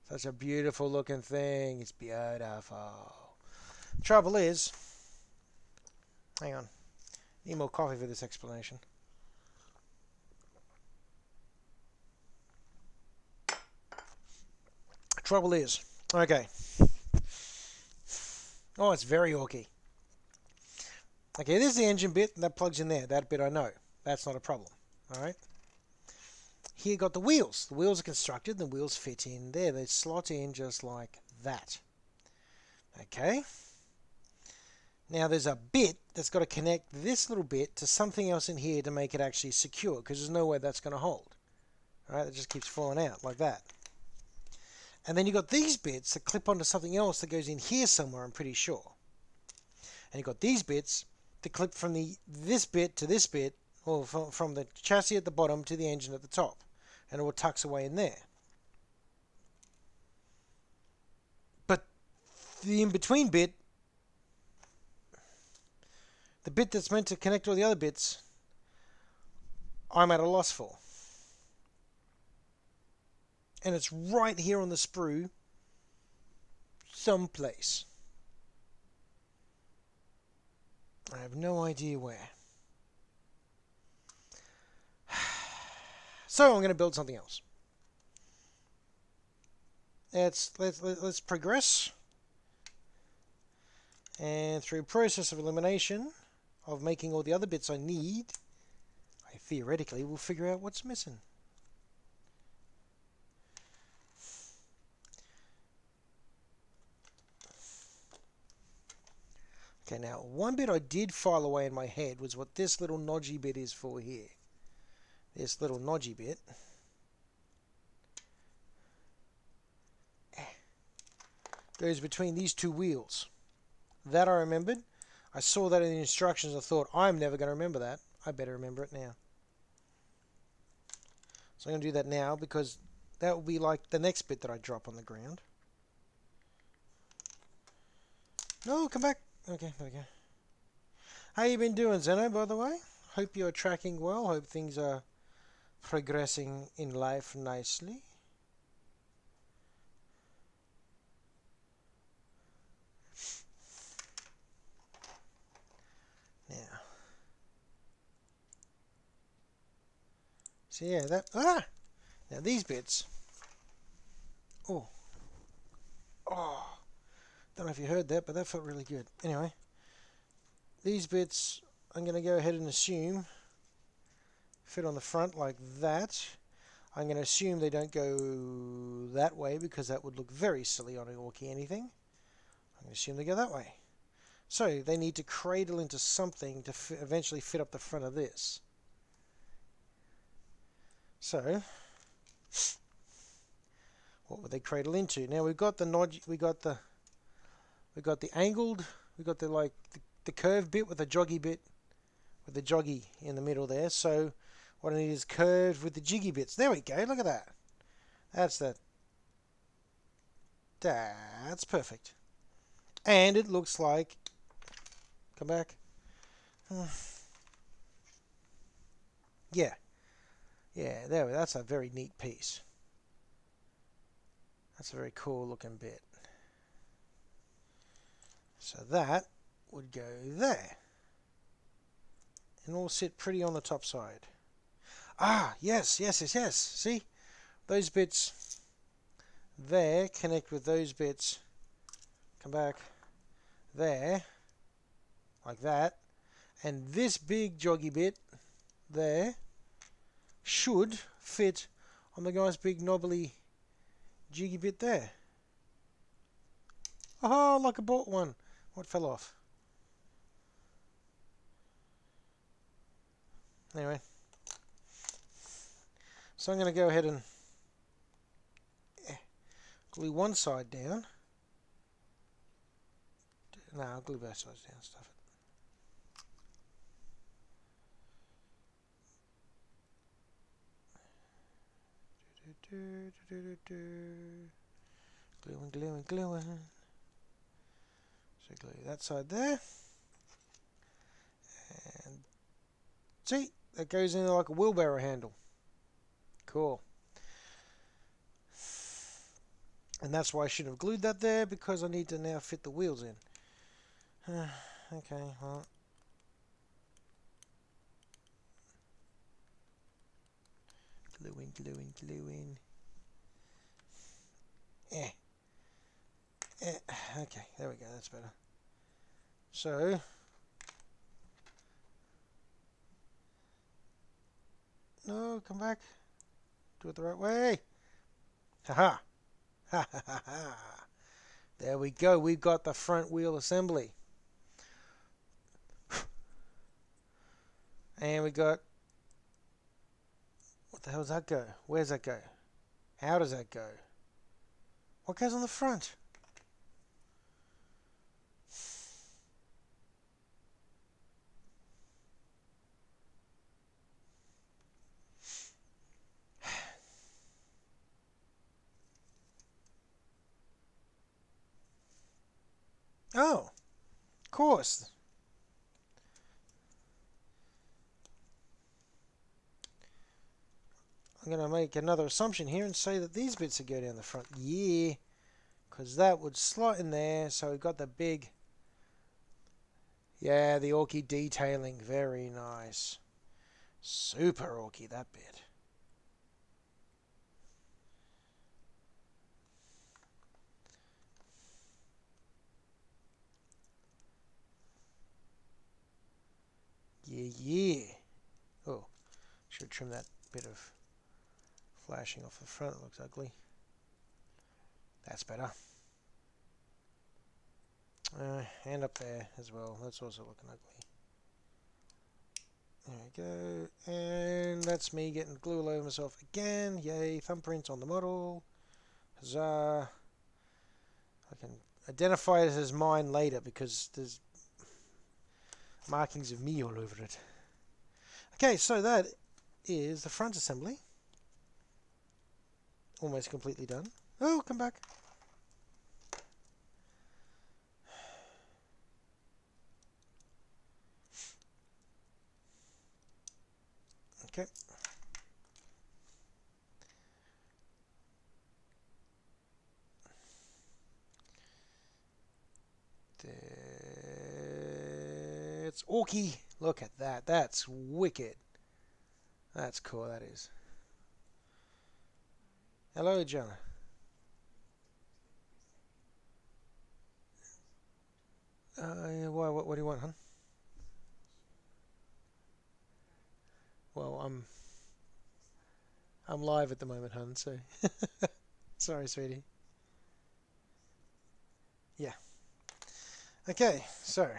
Such a beautiful looking thing. It's beautiful. Trouble is, hang on. Need more coffee for this explanation. Trouble is, okay. Oh, it's very orky. Okay, there's the engine bit, and that plugs in there. That bit I know. That's not a problem. Alright. Here got the wheels. The wheels are constructed, the wheels fit in there. They slot in just like that. Okay. Now there's a bit that's got to connect this little bit to something else in here to make it actually secure, because there's no way that's going to hold. All right, it just keeps falling out like that. And then you've got these bits that clip onto something else that goes in here somewhere, I'm pretty sure. And you've got these bits that clip from this bit to this bit, or from the chassis at the bottom to the engine at the top. And it all tucks away in there. But the in-between bit, the bit that's meant to connect all the other bits, I'm at a loss for. And it's right here on the sprue, someplace. I have no idea where. So I'm going to build something else. Let's progress. And through process of elimination of making all the other bits I need, I theoretically will figure out what's missing. Okay, now one bit I did file away in my head was what this little nodgy bit is for here. This little nodgy bit goes between these two wheels. That I remembered. I saw that in the instructions. I thought, I'm never going to remember that. I better remember it now. So I'm going to do that now, because that will be like the next bit that I drop on the ground. No, come back. Okay, there we go. How you been doing, Zeno, by the way? Hope you're tracking well. Hope things are progressing in life nicely. Now. So yeah, now these bits. Oh. Don't know if you heard that, but that felt really good. Anyway, these bits I'm going to go ahead and assume fit on the front like that. I'm going to assume they don't go that way, because that would look very silly on an Orky anything. I'm going to assume they go that way. So they need to cradle into something to eventually fit up the front of this. So what would they cradle into? Now we've got the nod, we got the angled, we got the curved bit with the joggy bit, with the joggy in the middle there. So what I need is curved with the jiggy bits. There we go. Look at that. That's perfect. And it looks like, come back. Yeah, that's a very neat piece. That's a very cool looking bit. So that would go there. And all sit pretty on the top side. Ah, yes. See? Those bits there connect with those bits. Come back. There. Like that. And this big joggy bit there should fit on the guy's big knobbly jiggy bit there. Oh, like I bought one. What fell off? Anyway. So I'm going to go ahead and glue one side down. No, I'll glue both sides down. Stuff it. Gluing. So glue that side there. And see, that goes in like a wheelbarrow handle. Cool. And that's why I shouldn't have glued that there, because I need to now fit the wheels in. Okay, well. Gluing. Okay, there we go, that's better. So, no, come back. Do it the right way. Haha. Ha. There we go. We've got the front wheel assembly. And we got... What the hell does that go? Where's that go? How does that go? What goes on the front? Oh, of course. I'm going to make another assumption here and say that these bits would go down the front. Yeah, because that would slot in there. So we've got the big... Yeah, the orky detailing. Very nice. Super orky, that bit. Yeah, yeah. Oh, should trim that bit of flashing off the front. It looks ugly. That's better. And up there as well. That's also looking ugly. There we go. And that's me getting glue all over myself again. Yay, thumbprints on the model. Huzzah. I can identify it as mine later because there's markings of me all over it. Okay, so that is the front assembly. Almost completely done. Oh, come back. Okay. It's orky. Look at that. That's wicked. That's cool, that is. Hello, Jonah. What do you want, hon? Well, I'm live at the moment, hon, so... Sorry, sweetie. Yeah. Okay, so...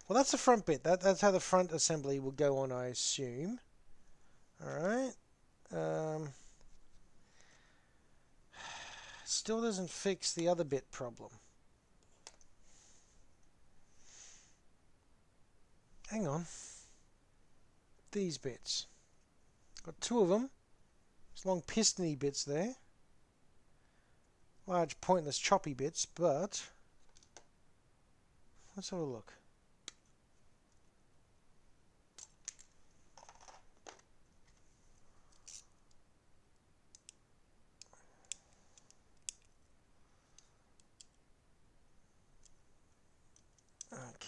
Well, that's the front bit. That's how the front assembly will go on, I assume. Alright. Still doesn't fix the other bit problem. Hang on. These bits. Got two of them. There's long pistony bits there. Large pointless choppy bits, but... Let's have a look.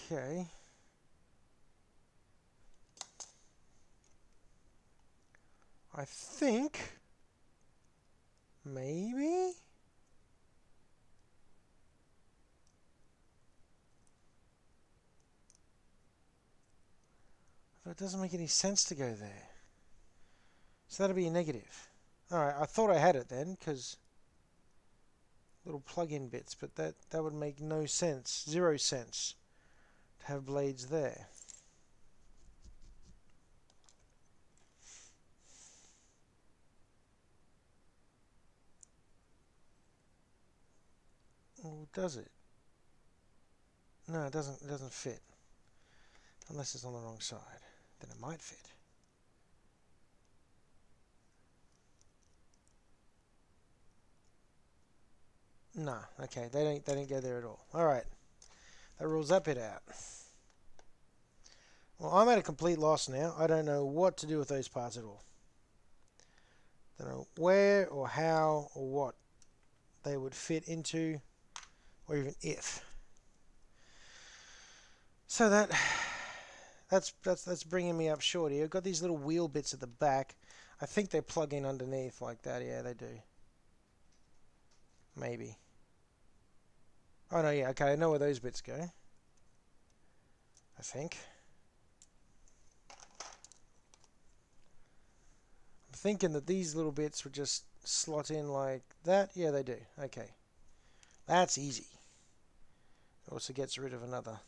Okay. I think... Maybe? But it doesn't make any sense to go there. So that'll be a negative. Alright, I thought I had it then, because... Little plug-in bits, but that would make no sense. 0 sense. To have blades there. Or does it? No, it doesn't fit. Unless it's on the wrong side. Then it might fit. No, okay, they don't go there at all. Alright. That rules that bit out. Well, I'm at a complete loss now. I don't know what to do with those parts at all. Don't know where or how or what they would fit into, or even if. So that's bringing me up short here. I've got these little wheel bits at the back. I think they plug in underneath like that. Yeah, they do. Maybe. Oh no, yeah, okay, I know where those bits go. I think. I'm thinking that these little bits would just slot in like that. Yeah, they do. Okay. That's easy. It also gets rid of another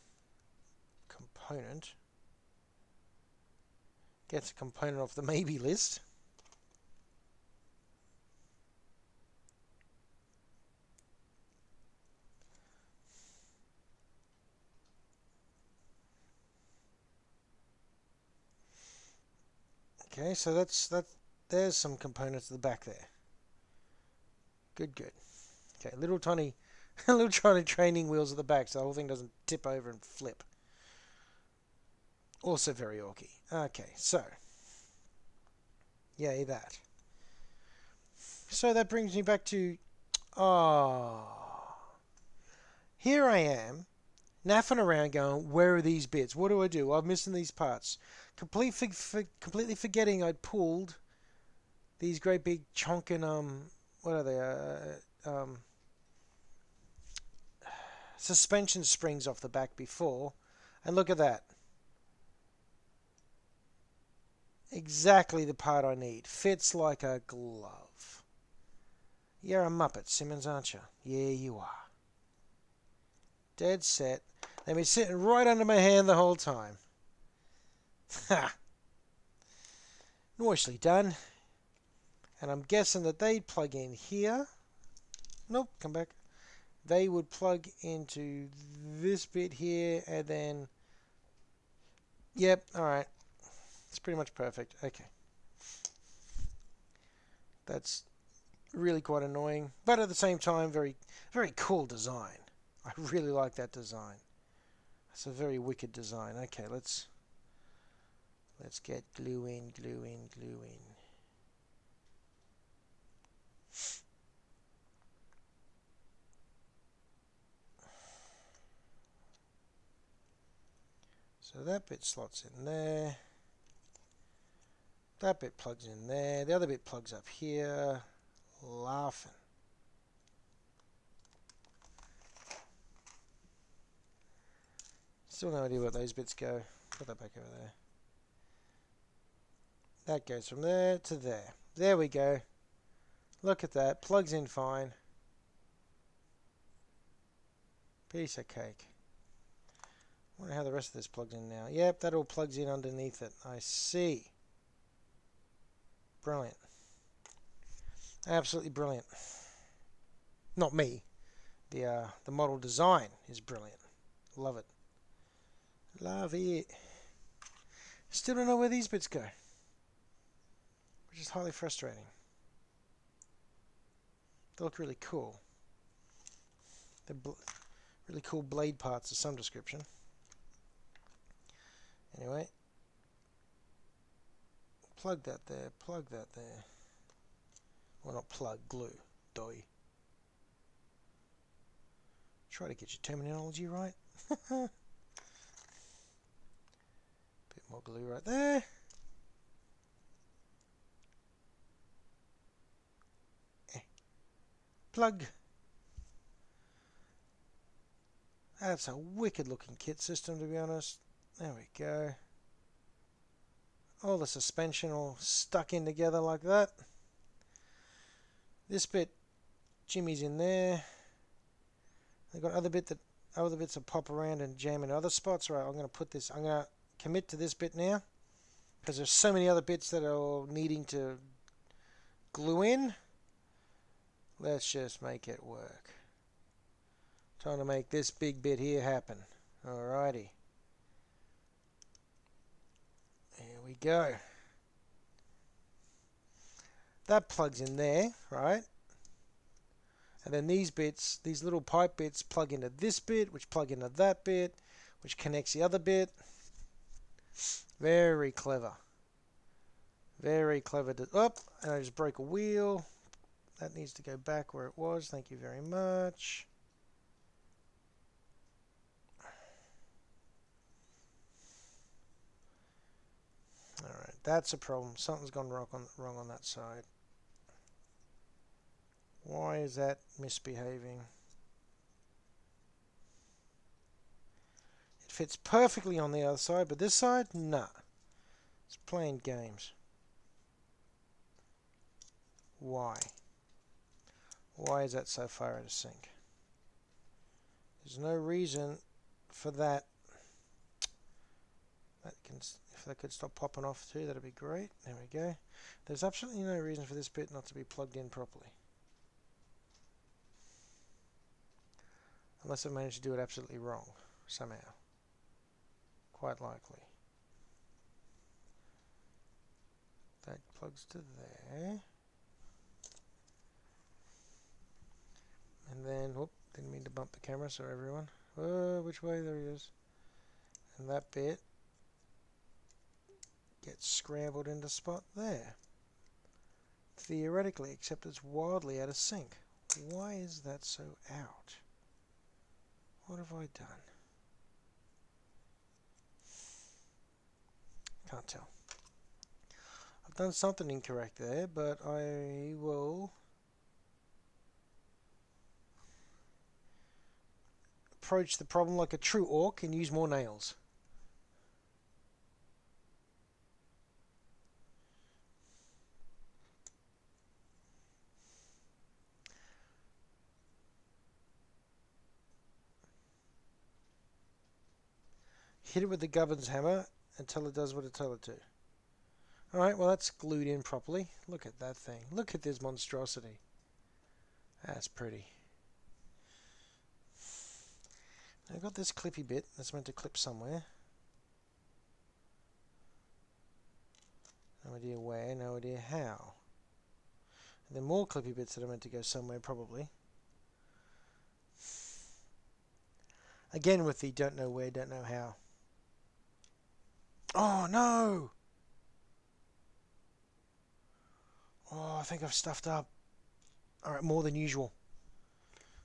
component. Gets a component off the maybe list. Okay, so that. There's some components at the back there. Good, good. Okay, little tiny, little tiny training wheels at the back, so the whole thing doesn't tip over and flip. Also very orky. Okay, so yay that. So that brings me back to, here I am, naffing around going, where are these bits? What do? I'm missing these parts. Completely forgetting I'd pulled these great big chonking, what are they, suspension springs off the back before. And look at that. Exactly the part I need. Fits like a glove. You're a muppet, Simmons, aren't you? Yeah, you are. Dead set. They've been sitting right under my hand the whole time. Ha! Nicely done. And I'm guessing that they'd plug in here. Nope, come back. They would plug into this bit here and then... Yep, alright. It's pretty much perfect. Okay. That's really quite annoying. But at the same time, very, very cool design. I really like that design. It's a very wicked design. Okay, let's get glue in. So that bit slots in there. That bit plugs in there. The other bit plugs up here. Laughing. Still no idea where those bits go. Put that back over there. That goes from there to there. There we go. Look at that. Plugs in fine. Piece of cake. Wonder how the rest of this plugs in now. Yep, that all plugs in underneath it. I see. Brilliant. Absolutely brilliant. Not me. The model design is brilliant. Love it. Love it. Still don't know where these bits go, which is highly frustrating. They look really cool. They're really cool blade parts of some description. Anyway, plug that there, plug that there. Well, not plug, glue. Doy. Try to get your terminology right. Bit more glue right there. Plug. That's a wicked looking kit system, to be honest. There we go. All the suspension all stuck in together like that. This bit, Jimmy's in there. They've got other bits that pop around and jam in other spots. Right, I'm going to commit to this bit now, because there's so many other bits that are needing to glue in. Let's just make it work. Trying to make this big bit here happen. Alrighty. Here we go. That plugs in there, right? And then these bits, these little pipe bits, plug into this bit, which plug into that bit, which connects the other bit. Very clever. Very clever. And I just broke a wheel. That needs to go back where it was. Thank you very much. Alright, that's a problem. Something's gone wrong on that side. Why is that misbehaving? It fits perfectly on the other side, but this side, nah. It's playing games. Why? Why is that so far out of sync? There's no reason for that If that could stop popping off too, that'd be great. There we go. There's absolutely no reason for this bit not to be plugged in properly. Unless I managed to do it absolutely wrong, somehow. Quite likely. That plugs to there. And then, whoop, didn't mean to bump the camera, sorry everyone. Oh, which way? There he is. And that bit gets scrambled into spot there. Theoretically, except it's wildly out of sync. Why is that so out? What have I done? Can't tell. I've done something incorrect there, but I will approach the problem like a true orc and use more nails. Hit it with the govern's hammer until it does what I tell it to. Alright, well that's glued in properly. Look at that thing. Look at this monstrosity. That's pretty. I've got this clippy bit that's meant to clip somewhere. No idea where, no idea how. And then more clippy bits that are meant to go somewhere probably. Again with the don't know where, don't know how. Oh no! Oh, I think I've stuffed up. Alright, more than usual.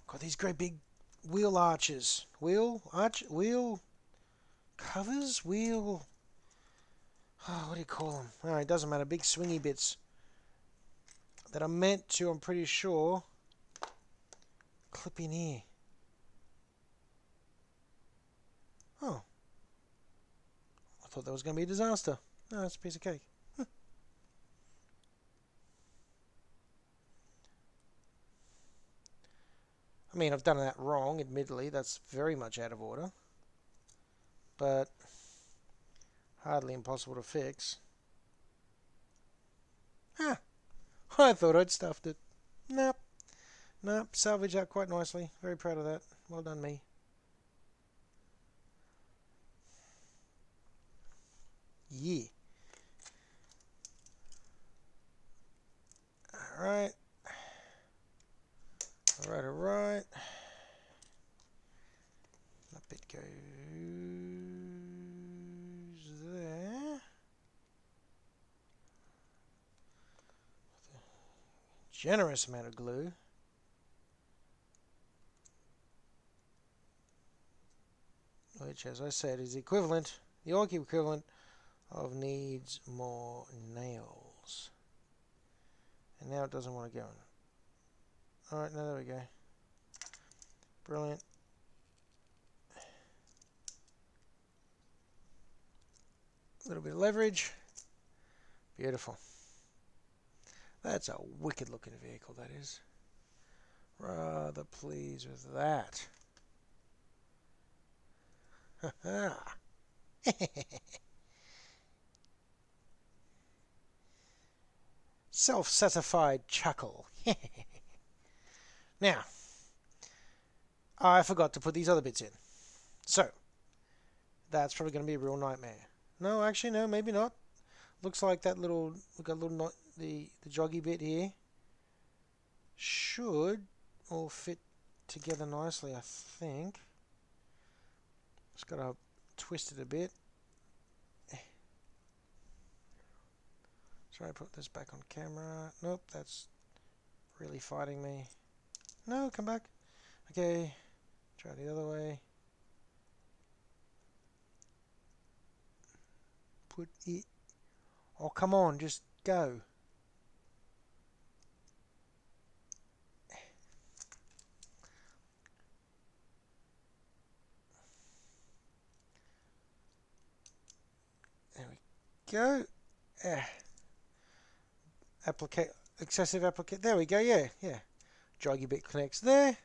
Got these great big wheel arches. Wheel covers? Wheel... Oh, what do you call them? Alright, doesn't matter. Big swingy bits that are meant to, I'm pretty sure, clip in here. Oh. I thought that was going to be a disaster. No, it's a piece of cake. I mean, I've done that wrong, admittedly. That's very much out of order. But hardly impossible to fix. Ah, I thought I'd stuffed it. Nope. Nope, salvaged that quite nicely. Very proud of that. Well done, me. Yeah. Alright. Alright. That bit goes there. Generous amount of glue. Which, as I said, is equivalent, the Orky equivalent of needs more nails. And now it doesn't want to go in. Alright, now there we go. Brilliant. A little bit of leverage. Beautiful. That's a wicked looking vehicle, that is. Rather pleased with that. Self-satisfied chuckle. Now, I forgot to put these other bits in. So, that's probably going to be a real nightmare. No, actually, no, maybe not. Looks like that little, we've got a little, the joggy bit here should all fit together nicely, I think. Just got to twist it a bit. Try to put this back on camera. Nope, that's really fighting me. No, come back. Okay, try the other way. Put it. Oh, come on, just go. There we go. Excessive applicate. There we go. Yeah. Joggy bit connects there.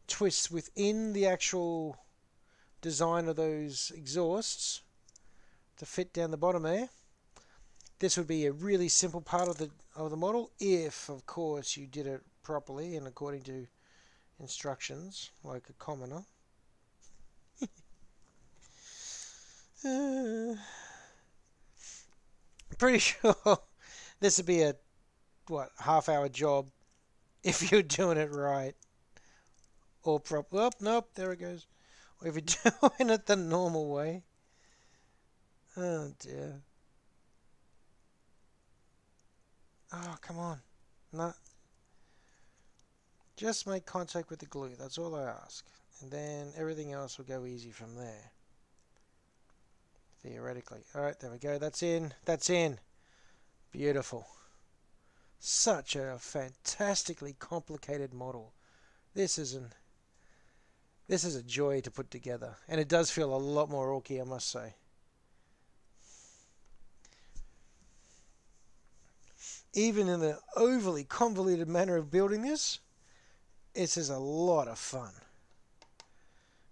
Twists within the actual design of those exhausts. to fit down the bottom there. This would be a really simple part of the model if, of course, you did it properly and according to instructions, like a commoner. Pretty sure this would be a half-hour job if you're doing it right or proper. Oh, nope, there it goes. Or if you're doing it the normal way. Oh dear. Oh, come on. No. Just make contact with the glue. That's all I ask. And then everything else will go easy from there. Theoretically. Alright, there we go. That's in. That's in. Beautiful. Such a fantastically complicated model. This is a joy to put together. And it does feel a lot more orky, I must say. Even in the overly convoluted manner of building this, this is a lot of fun.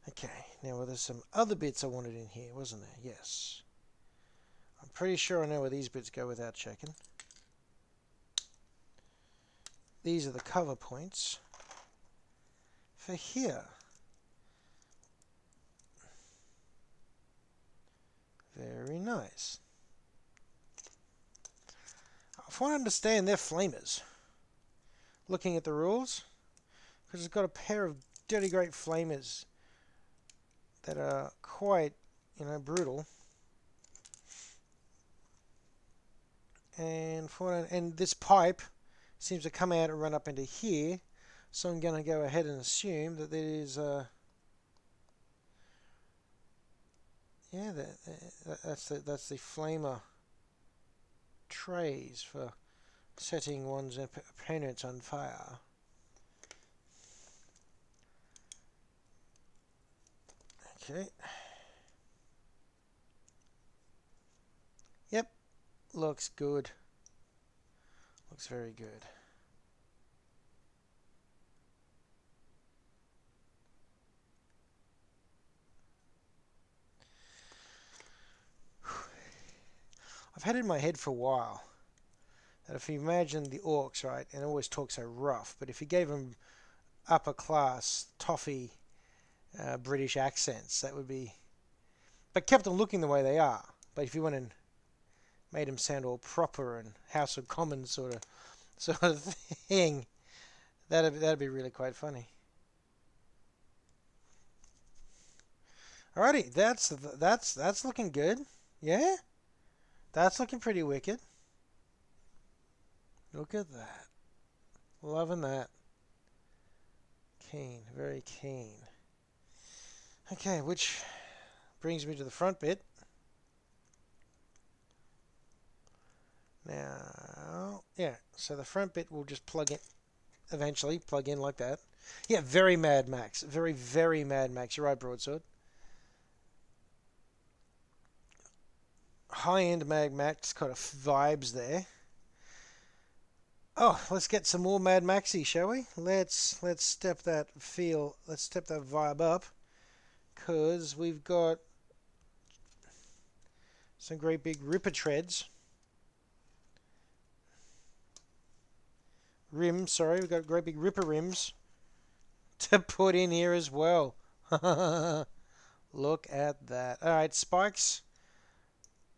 Okay, now well, there's some other bits I wanted in here, wasn't there? Yes. I'm pretty sure I know where these bits go without checking. These are the cover points for here. Very nice. From what I understand, they're flamers. Looking at the rules, because it's got a pair of dirty great flamers that are quite, brutal. And this pipe seems to come out and run up into here, so I'm going to go ahead and assume that there is that's the flamer trays for setting one's opponents on fire. Okay. Yep. Looks good. Looks very good. I've had it in my head for a while that if you imagine the orcs, right, and always talk so rough, but if you gave them upper class, toffee, British accents, that would be, but kept them looking the way they are. But if you went and made them sound all proper and House of Commons sort of thing, that'd be really quite funny. Alrighty, that's looking good. Yeah, that's looking pretty wicked. Look at that. Loving that. Keen, very keen. Okay, which brings me to the front bit. Now, yeah, so the front bit will just eventually plug in like that. Yeah, very Mad Max. Very, very Mad Max. You're right, Broadsword. High-end Mad Max kind of vibes there. Oh, let's get some more Mad Maxy, shall we? Let's step that vibe up, cause we've got some great big ripper treads. Rims, sorry, we've got great big ripper rims to put in here as well. Look at that. Alright, spikes.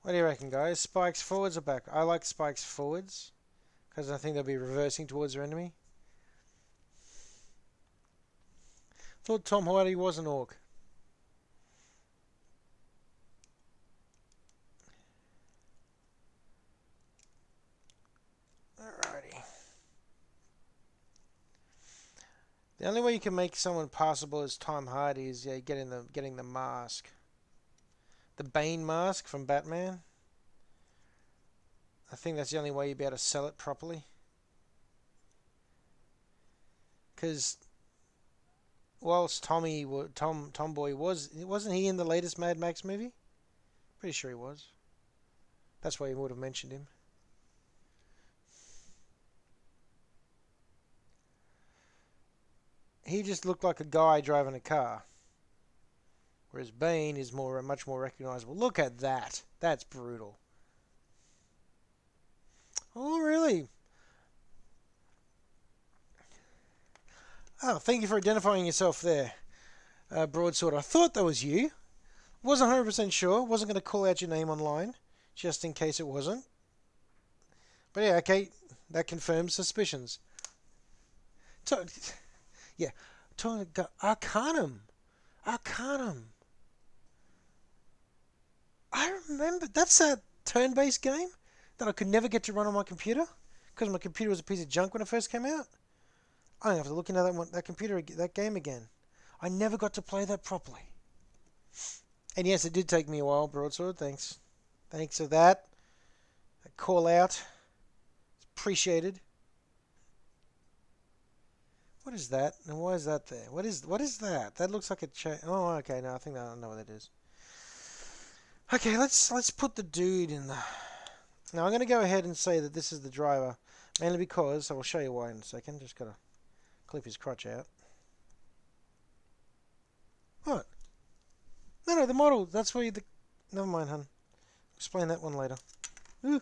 What do you reckon, guys? Spikes forwards or back? I like spikes forwards, because I think they'll be reversing towards their enemy. Thought Tom Hardy was an orc. Alrighty. The only way you can make someone passable as Tom Hardy is getting the mask. The Bane mask from Batman. I think that's the only way you'd be able to sell it properly. Because whilst Tomboy wasn't he in the latest Mad Max movie? Pretty sure he was. That's why he would have mentioned him. He just looked like a guy driving a car. Whereas Bane is much more recognizable. Look at that. That's brutal. Oh, really? Oh, thank you for identifying yourself there, Broadsword. I thought that was you. Wasn't 100% sure. Wasn't going to call out your name online, just in case it wasn't. But yeah, okay. That confirms suspicions. Yeah. Arcanum. Arcanum. I remember. That's that turn-based game that I could never get to run on my computer because my computer was a piece of junk when it first came out. I'm gonna have to look into that game again. I never got to play that properly. And yes, it did take me a while, Broadsword. Thanks. Thanks for that. A call out. It's appreciated. What is that? And why is that there? What is that? That looks like a chain. Oh, okay. No, I think I don't know what that is. Okay, let's put the dude in the. Now I'm going to go ahead and say that this is the driver, mainly because I will show you why in a second. Just gotta clip his crotch out. What? No, the model. That's where the. Never mind, hun. Explain that one later. Ooh.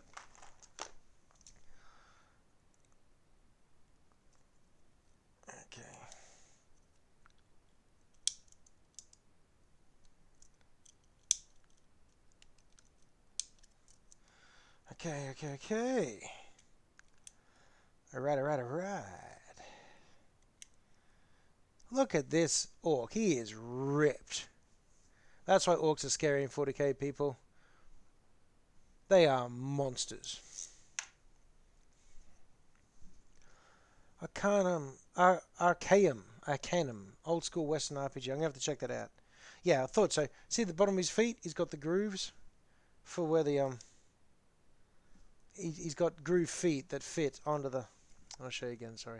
Okay. Okay. Alright. Look at this orc. He is ripped. That's why orcs are scary in 40k, people. They are monsters. Arcanum. Old school Western RPG. I'm going to have to check that out. Yeah, I thought so. See the bottom of his feet? He's got the grooves for where the he's got groove feet that fit onto the. I'll show you again. Sorry,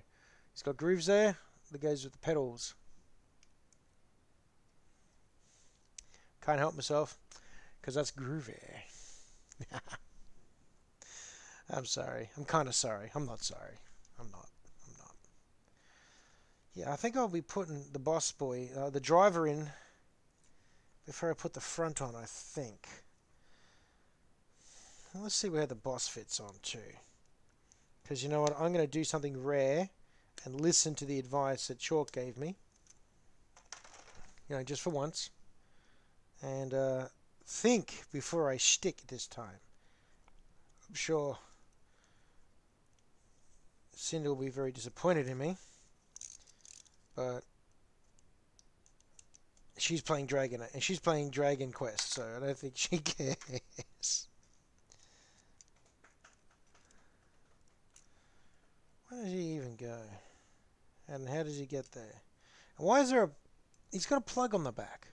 he's got grooves there that goes with the pedals. Can't help myself because that's groovy. I'm sorry. I'm kind of sorry. I'm not sorry. I'm not. Yeah, I think I'll be putting the boss boy, the driver in before I put the front on, I think. Let's see where the boss fits on too. Because you know what? I'm going to do something rare and listen to the advice that Chalk gave me. You know, just for once. And think before I shtick this time. I'm sure Cindy will be very disappointed in me. But she's playing Dragon, and she's playing Dragon Quest, so I don't think she cares. Where does he even go? And how does he get there? And why is there a... He's got a plug on the back.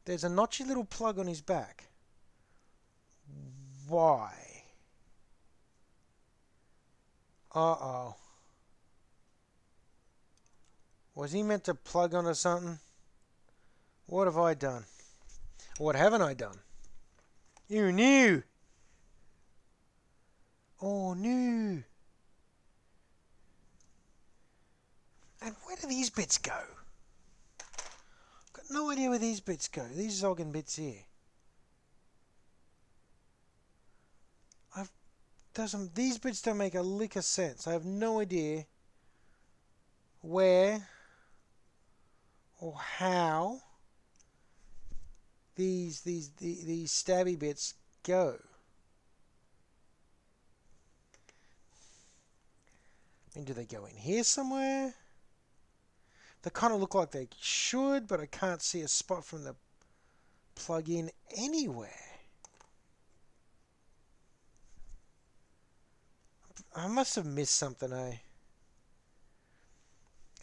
There's a notchy little plug on his back. Why? Uh-oh. Was he meant to plug onto something? What have I done? What haven't I done? You knew! Oh, no! And where do these bits go? Got no idea where these bits go. These zogging bits here. These bits don't make a lick of sense. I have no idea where or how these stabby bits go. I mean, do they go in here somewhere? They kind of look like they should, but I can't see a spot from the plug-in anywhere. I must have missed something, eh?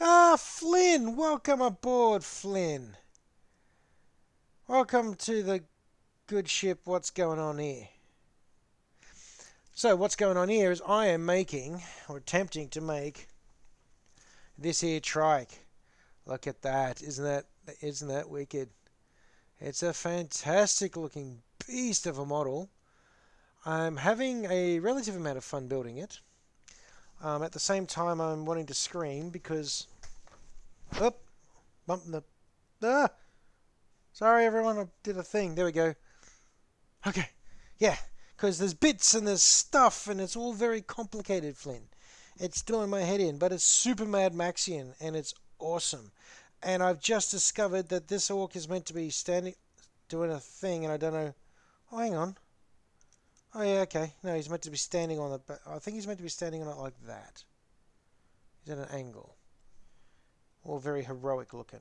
Ah, Flynn! Welcome aboard, Flynn. Welcome to the good ship. What's going on here? So, what's going on here is I am making, or attempting to make, this here trike. Look at that. Isn't that wicked? It's a fantastic looking beast of a model. I'm having a relative amount of fun building it. At the same time, I'm wanting to scream because... Oh! Bumping the... Ah! Sorry, everyone, I did a thing. There we go. Okay. Yeah, because there's bits and there's stuff, and it's all very complicated, Flynn. It's doing my head in, but it's super Mad Maxian, and it's awesome. And I've just discovered that this orc is meant to be standing, doing a thing, and I don't know. Oh, hang on. Oh, yeah, okay. No, he's meant to be standing on it, but I think he's meant to be standing on it like that. He's at an angle. All very heroic looking.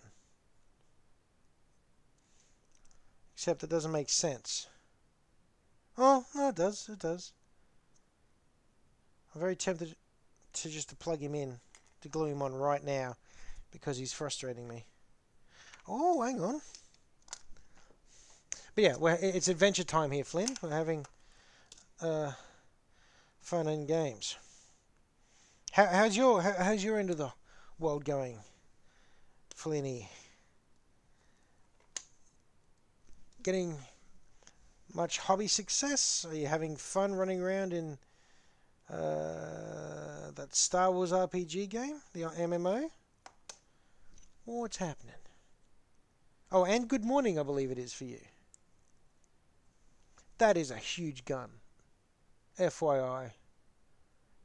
Except it doesn't make sense. Oh, no, it does. It does. I'm very tempted to just to plug him in, to glue him on right now, because he's frustrating me. Oh, hang on. But yeah, it's adventure time here, Flynn. We're having fun and games. How's your end of the world going, Flinny? Getting much hobby success? Are you having fun running around in that Star Wars RPG game, the MMO? What's happening? Oh, and good morning, I believe it is for you. That is a huge gun. FYI.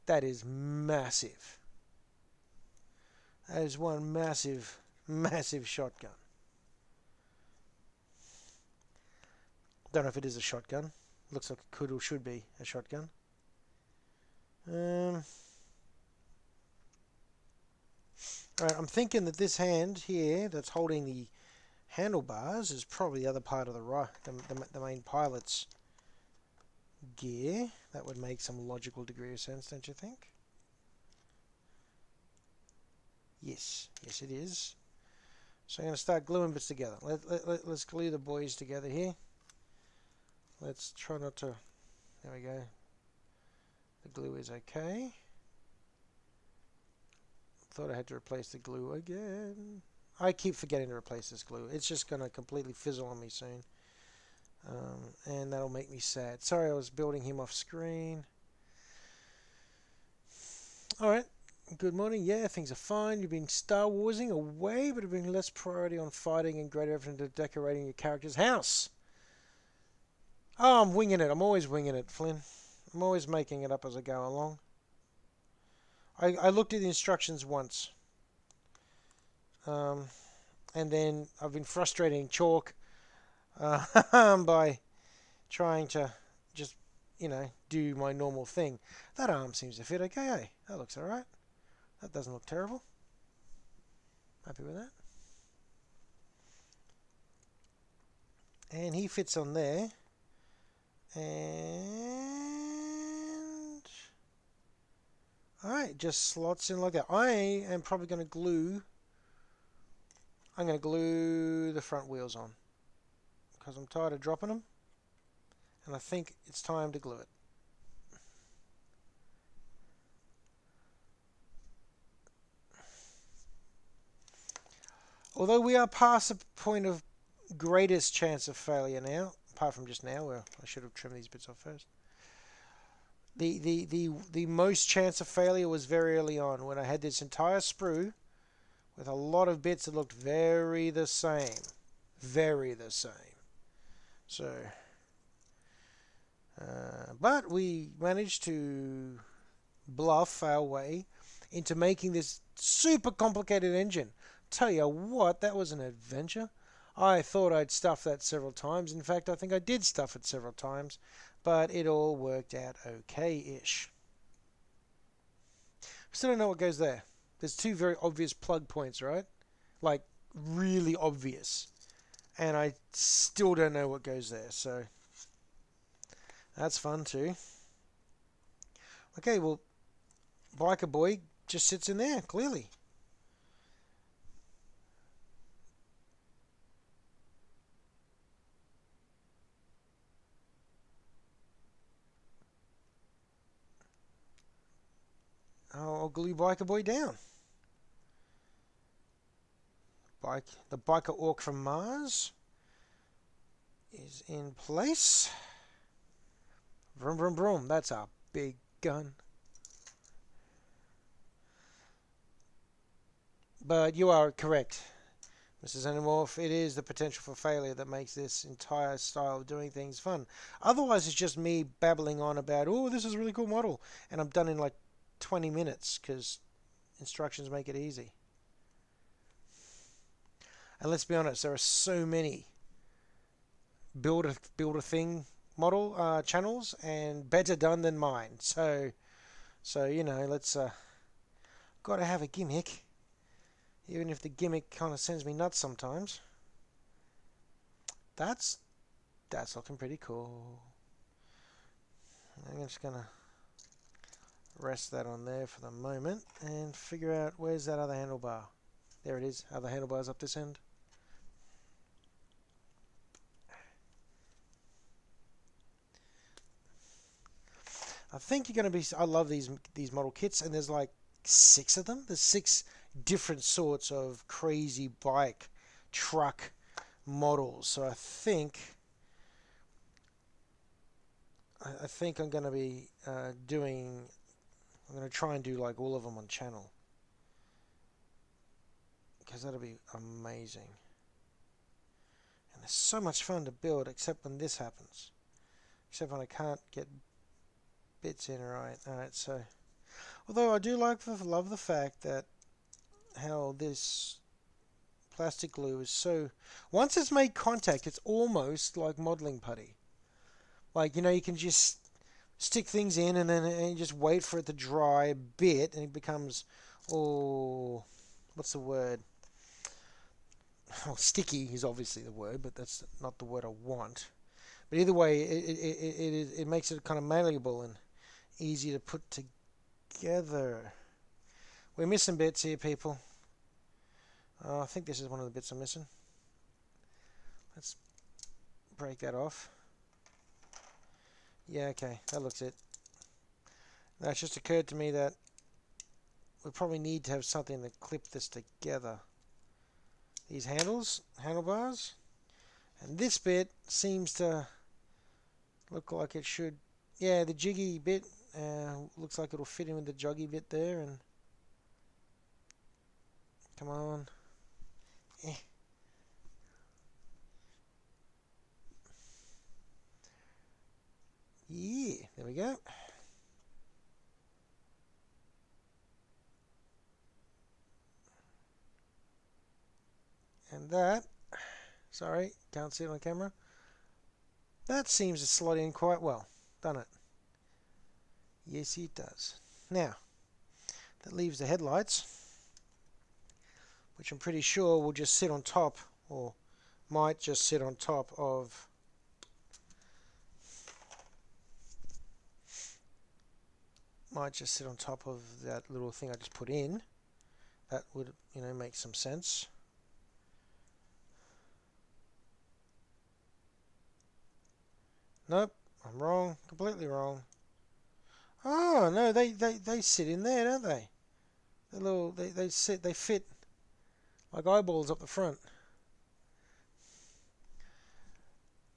That is massive. That is one massive, massive shotgun. Don't know if it is a shotgun. Looks like it could or should be a shotgun. Alright, I'm thinking that this hand here that's holding the handlebars is probably the other part of the main pilot's gear. That would make some logical degree of sense, don't you think? Yes, yes it is. So I'm going to start gluing bits together. Let's glue the boys together here. Let's try not to... There we go. The glue is okay. Thought I had to replace the glue again. I keep forgetting to replace this glue. It's just going to completely fizzle on me soon. And that'll make me sad. Sorry, I was building him off screen. Alright. Good morning. Yeah, things are fine. You've been Star Warsing away, but have been less priority on fighting and greater effort into decorating your character's house. Oh, I'm winging it. I'm always winging it, Flynn. I'm always making it up as I go along. I looked at the instructions once. And then I've been frustrating Chalk by trying to just, do my normal thing. That arm seems to fit okay, eh? That looks alright. That doesn't look terrible. Happy with that. And he fits on there. And... Alright, just slots in like that. I am probably going to glue... I'm going to glue the front wheels on. Because I'm tired of dropping them. And I think it's time to glue it. Although we are past the point of greatest chance of failure now, apart from just now, where I should have trimmed these bits off first. The most chance of failure was very early on, when I had this entire sprue with a lot of bits that looked very the same. Very the same. So, but we managed to bluff our way into making this super complicated engine. Tell you what, that was an adventure. I thought I'd stuffed that several times. In fact, I think I did stuff it several times, but it all worked out okay-ish. Still don't know what goes there. There's two very obvious plug points, right? Like, really obvious. And I still don't know what goes there, so that's fun too. Okay, well, Biker Boy just sits in there, clearly. I'll glue Biker Boy down. The Biker Orc from Mars is in place. Vroom, vroom, vroom. That's a big gun. But you are correct. Mrs. Animorph, it is the potential for failure that makes this entire style of doing things fun. Otherwise, it's just me babbling on about, oh, this is a really cool model, and I'm done in like 20 minutes because instructions make it easy. And let's be honest, there are so many build a thing model channels, and better done than mine. So you know, let's gotta have a gimmick, even if the gimmick kind of sends me nuts sometimes. That's that's looking pretty cool. I'm just gonna rest that on there for the moment and figure out where's that other handlebar. There it is. Other handlebars up this end. I think you're going to be. I love these model kits, and there's like 6 of them. There's 6 different sorts of crazy bike, truck models. So I think I'm going to be doing. I'm going to try and do like all of them on channel because that'll be amazing. And they're so much fun to build, except when this happens. Except when I can't get bits in right. Alright, so although I do love the fact that how this plastic glue is so, once it's made contact, it's almost like modeling putty. Like, you know, you can just stick things in and you just wait for it to dry a bit and it becomes, oh, what's the word? Well, sticky is obviously the word, but that's not the word I want. But either way, it makes it kind of malleable and easy to put together. We're missing bits here, people. I think this is one of the bits I'm missing. Let's break that off. Yeah, okay, that looks it. Now it's just occurred to me that we probably need to have something to clip this together. These handlebars, and this bit seems to look like it should. Yeah, the jiggy bit looks like it'll fit in with the joggy bit there. And come on, yeah, there we go. And that, sorry, can't see it on camera. That seems to slot in quite well, doesn't it? Yes, it does. Now, that leaves the headlights, which I'm pretty sure will just sit on top, or might just sit on top of that little thing I just put in. That would, you know, make some sense. Nope, I'm wrong, completely wrong. Oh no, they sit in there, don't they? They fit like eyeballs up the front.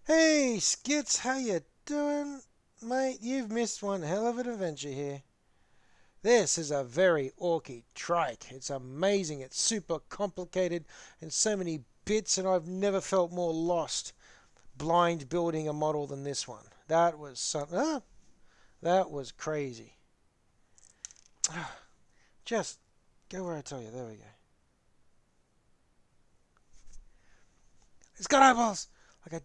Hey Skits, how you doing, mate? You've missed one hell of an adventure here. This is a very orky trike. It's amazing. It's super complicated and so many bits, and I've never felt more lost blind building a model than this one. That was something. That was crazy. Just go where I tell you. There we go. It's got eyeballs like a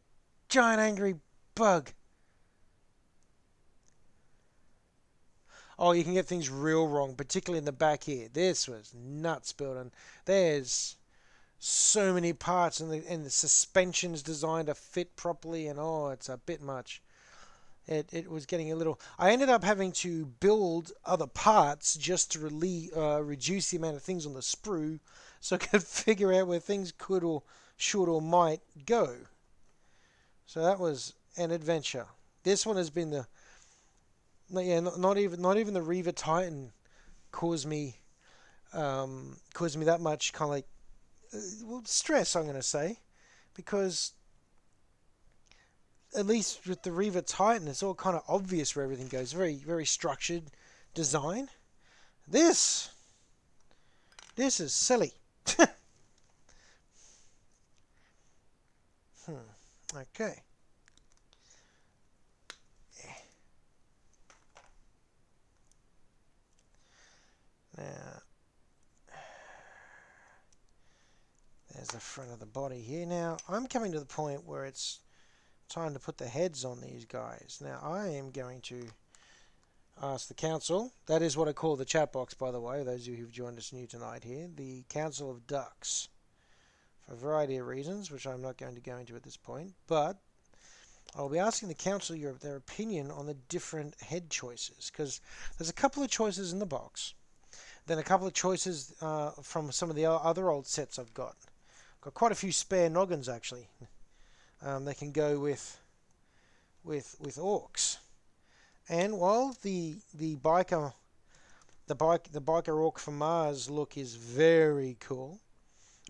giant angry bug. Oh, you can get things real wrong, particularly in the back here. This was nuts building. There's so many parts, and the suspension's designed to fit properly, and oh, it's a bit much. It was getting a little. I ended up having to build other parts just to reduce the amount of things on the sprue, so I could figure out where things could or should or might go. So that was an adventure. This one has been the. Yeah, not even the Reaver Titan caused me that much kind of like stress, I'm going to say, because at least with the Reaver Titan, it's all kind of obvious where everything goes. Very structured design. This is silly. Okay. Now, there's the front of the body here. Now, I'm coming to the point where it's time to put the heads on these guys. Now, I am going to ask the council. That is what I call the chat box, by the way, those of you who've joined us new tonight here. The Council of Ducks. For a variety of reasons, which I'm not going to go into at this point. But I'll be asking the council their opinion on the different head choices. Because there's a couple of choices in the box. Then a couple of choices from some of the other old sets I've got. Got quite a few spare noggins actually. They can go with orcs. And while the biker orc from Mars look is very cool,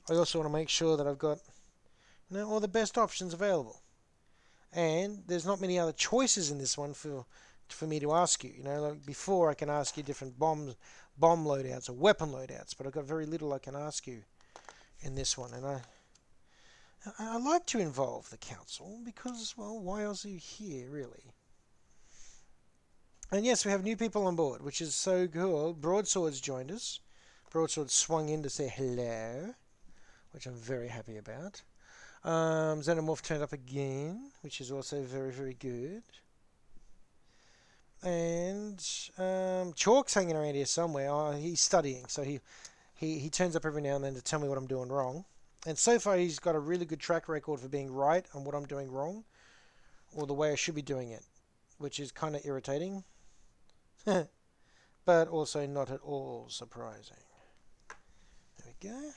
I also want to make sure that I've got all the best options available. And there's not many other choices in this one for me to ask you. Like before I can ask you different bomb loadouts or weapon loadouts, but I've got very little I can ask you in this one. And I like to involve the council because, well, why else are you here, really? And yes, we have new people on board, which is so cool. Broadsword's joined us. Broadsword swung in to say hello, which I'm very happy about. Xenomorph turned up again, which is also very, very good. And Chalk's hanging around here somewhere. Oh, he's studying, so he turns up every now and then to tell me what I'm doing wrong. And so far he's got a really good track record for being right on what I'm doing wrong, or the way I should be doing it, which is kind of irritating, but also not at all surprising. There we go.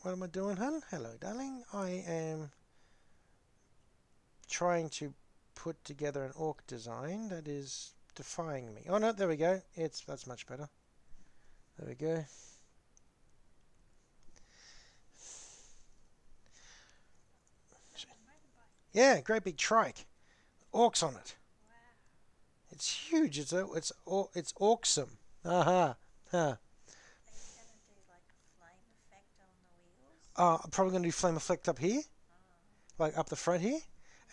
What am I doing, hun? Hello, darling. I am trying to put together an orc design that is defying me. Oh no, there we go. That's much better. There we go. Yeah, great big trike. Orcs on it. Wow. It's huge. It's awesome. Aha. Huh. I'm probably going to do flame effect up here, like up the front here,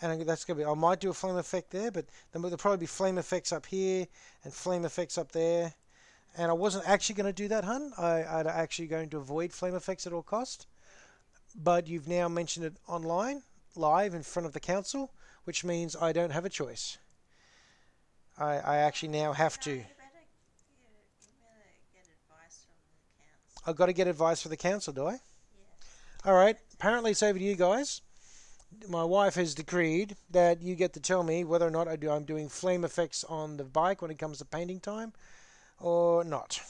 and that's going to be. I might do a flame effect there, but then there'll probably be flame effects up here and flame effects up there. And I wasn't actually going to do that, hun. I'd actually going to avoid flame effects at all cost. But you've now mentioned it online, live in front of the council, which means I don't have a choice. I actually now have to. I've got to get advice from the council, do I? Alright, apparently it's over to you guys. My wife has decreed that you get to tell me whether or not I'm doing flame effects on the bike when it comes to painting time, or not.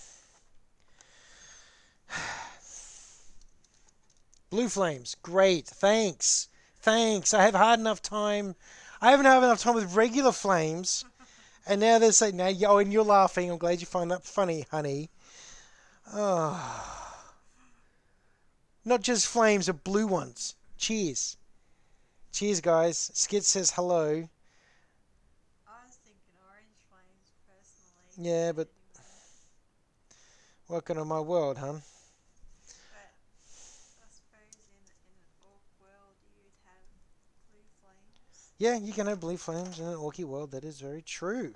Blue flames, great, thanks. Thanks, I haven't had enough time with regular flames, and now they're saying, oh, and you're laughing, I'm glad you find that funny, honey. Oh. Not just flames, but blue ones. Cheers. Cheers, guys. Skid says hello. I was thinking orange flames, personally. Yeah, but welcome to my world, hun. But I suppose in an orc world you'd have blue flames. Yeah, you can have blue flames in an orky world. That is very true.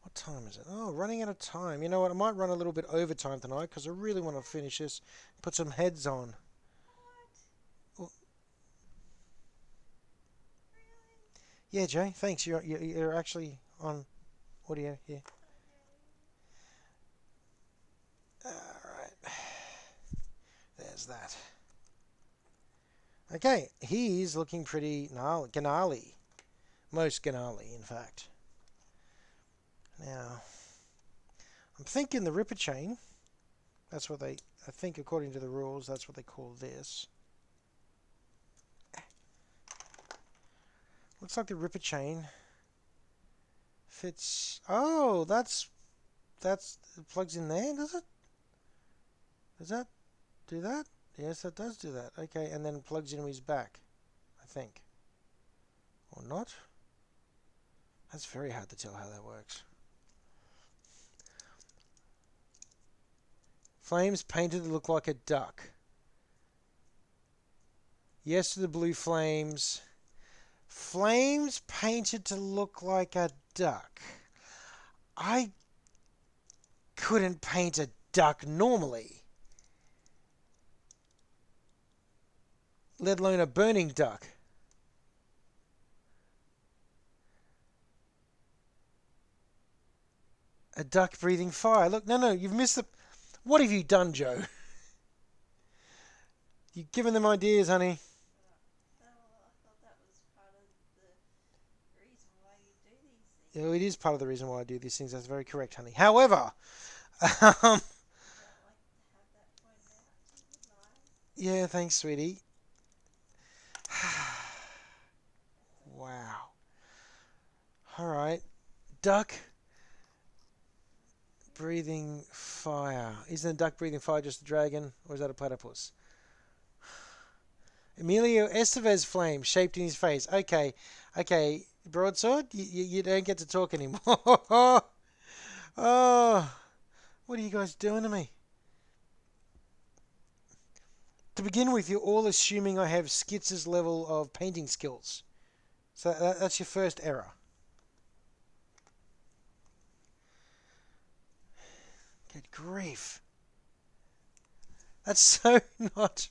What time is it? Oh, running out of time. You know what? I might run a little bit overtime tonight because I really want to finish this. Put some heads on. What? Oh. Really? Yeah, Jay. Thanks. You're actually on audio here. Okay. Alright. There's that. Okay, he's looking pretty gnarly. Most gnarly, in fact. Now, I'm thinking the Ripper chain. That's what I think according to the rules, that's what they call this. Looks like the Ripper chain fits. Oh, that's it plugs in there, does it? Does that do that? Yes, that does do that. Okay, and then plugs into his back, I think. Or not? That's very hard to tell how that works. Flames painted to look like a duck. Yes to the blue flames. Flames painted to look like a duck. I couldn't paint a duck normally, let alone a burning duck. A duck breathing fire. Look, no, you've missed the... What have you done, Joe? You've given them ideas, honey. Oh, well, I thought that was part of the reason why you do these Yeah, things. it is part of the reason why I do these things. That's very correct, honey. However, um, But I'd like to have that pointed out to you, Lyle. yeah, thanks, sweetie. That's okay. Wow. All right. Duck breathing fire. Isn't a duck breathing fire just a dragon, or is that a platypus? Emilio Estevez flame shaped in his face. Okay. Broadsword, you don't get to talk anymore. Oh, what are you guys doing to me? To begin with, you're all assuming I have Skitz's level of painting skills. So that's your first error. Good grief. That's so not.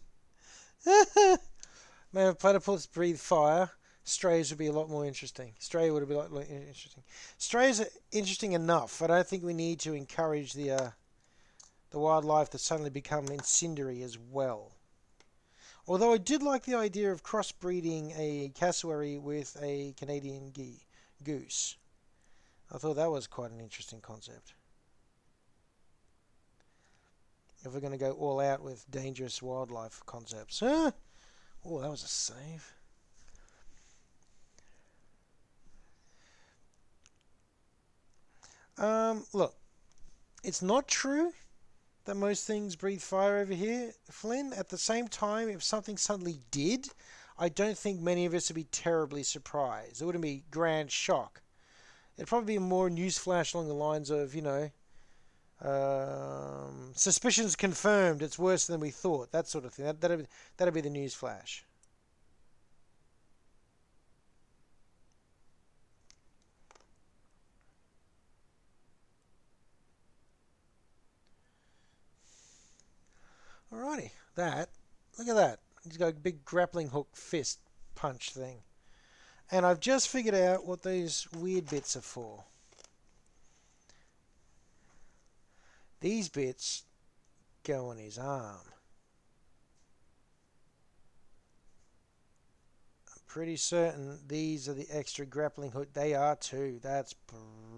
Man, if platypus breathe fire, strays would be a lot more interesting. Stray would be a lot more interesting. Strays are interesting enough. I don't think we need to encourage the wildlife to suddenly become incendiary as well. Although I did like the idea of crossbreeding a cassowary with a Canadian goose. I thought that was quite an interesting concept. If we're going to go all out with dangerous wildlife concepts. Huh? Oh, that was a save. Look, it's not true that most things breathe fire over here, Flynn. At the same time, if something suddenly did, I don't think many of us would be terribly surprised. It wouldn't be grand shock. It'd probably be more newsflash along the lines of, suspicions confirmed. It's worse than we thought. That sort of thing. That'd be the newsflash. Alrighty, look at that. He's got a big grappling hook fist punch thing. And I've just figured out what these weird bits are for. These bits go on his arm. I'm pretty certain these are the extra grappling hook. They are too. That's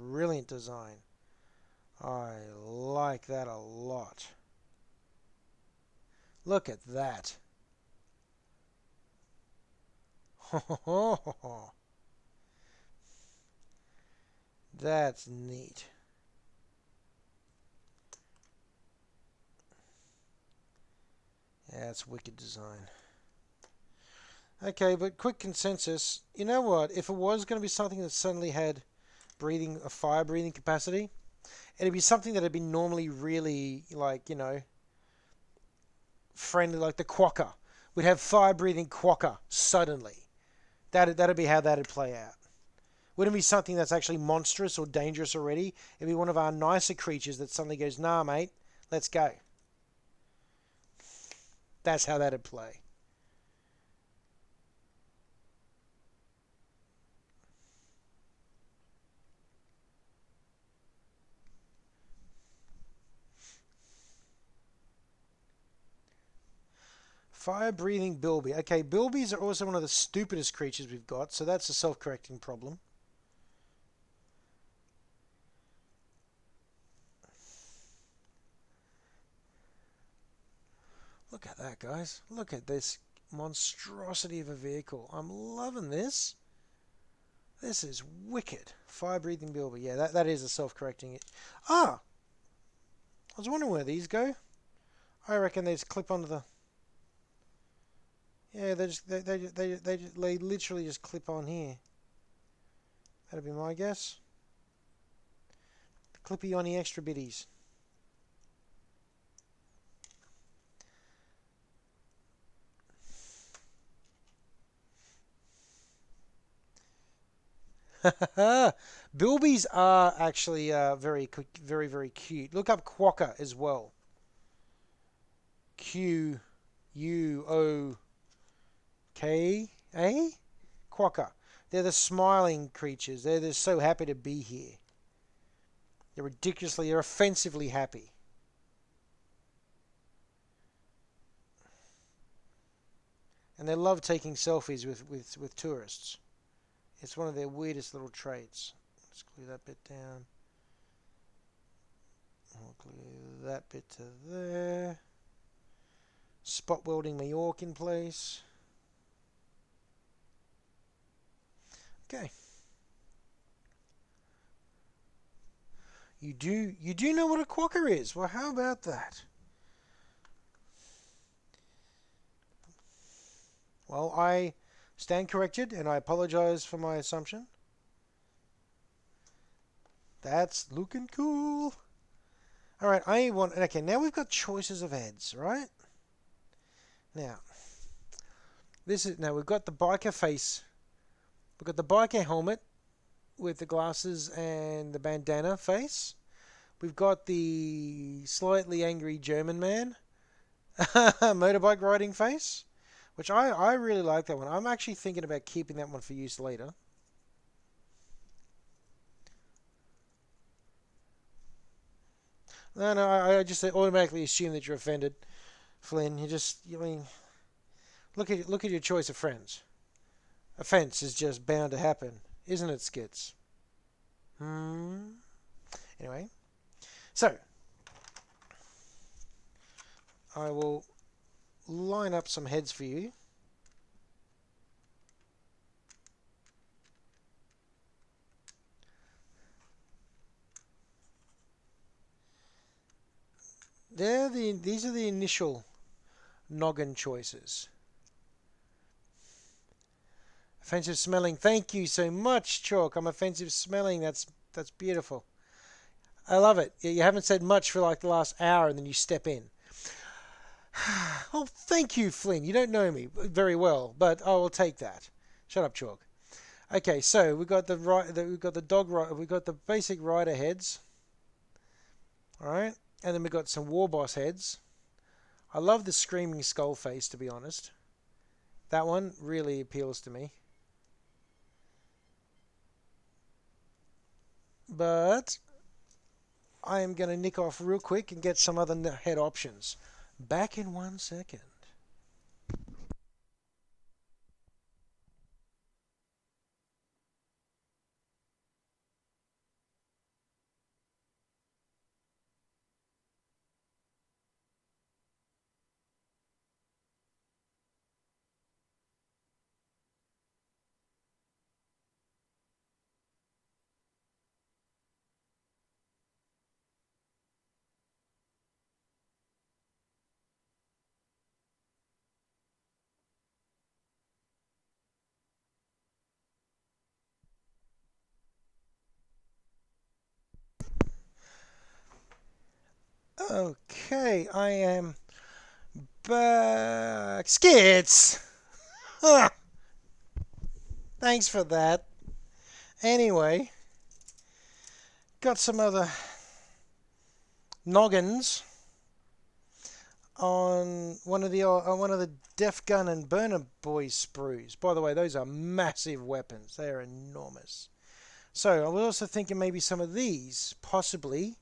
brilliant design. I like that a lot. Look at that. That's neat. Yeah, that's wicked design. Okay, but quick consensus. You know what? If it was going to be something that suddenly had a fire breathing capacity, it'd be something that'd be normally really like, friendly, like the quokka. We'd have fire breathing quokka suddenly. That'd be how that'd play out. Wouldn't be something that's actually monstrous or dangerous already. It'd be one of our nicer creatures that suddenly goes, nah, mate, let's go. That's how that'd play. Fire breathing bilby. Okay, bilbies are also one of the stupidest creatures we've got, so that's a self correcting problem. Look at that, guys. Look at this monstrosity of a vehicle. I'm loving this. This is wicked. Fire breathing bilby. Yeah, that is a self correcting. Ah! I was wondering where these go. I reckon they just clip onto the. Yeah, they literally just clip on here. That'd be my guess. The clippy on the extra bitties. Bilbies are actually very, very cute. Look up Quokka as well. Quoka. Quokka. They're the smiling creatures. They're so happy to be here. They're offensively happy. And they love taking selfies with tourists. It's one of their weirdest little traits. Let's clear that bit down. I'll clear that bit to there. Spot welding my York in place. Okay. You do know what a quokka is. Well, how about that? Well, I stand corrected and I apologize for my assumption. That's looking cool. All right, okay, now we've got choices of heads, right? Now, we've got the biker face. We've got the biker helmet with the glasses and the bandana face. We've got the slightly angry German man motorbike riding face, which I really like that one. I'm actually thinking about keeping that one for use later. No, I just automatically assume that you're offended, Flynn. I mean, look at your choice of friends. Offense is just bound to happen, isn't it, Skits? Hmm. Anyway, so I will line up some heads for you. These are the initial noggin choices. Offensive smelling. Thank you so much, Chalk. I'm offensive smelling. That's beautiful. I love it. You haven't said much for like the last hour, and then you step in. Oh, thank you, Flynn. You don't know me very well, but I will take that. Shut up, Chalk. Okay, so we got we've got the dog, we've got the basic rider heads. All right, and then we got some war boss heads. I love the screaming skull face, to be honest. That one really appeals to me. But I am going to nick off real quick and get some other head options. Back in 1 second. Okay, I am back. Skits! Ah, thanks for that. Anyway, got some other noggins on one of the Def Gun and Burner Boy sprues. By the way, those are massive weapons. They are enormous. So I was also thinking maybe some of these, possibly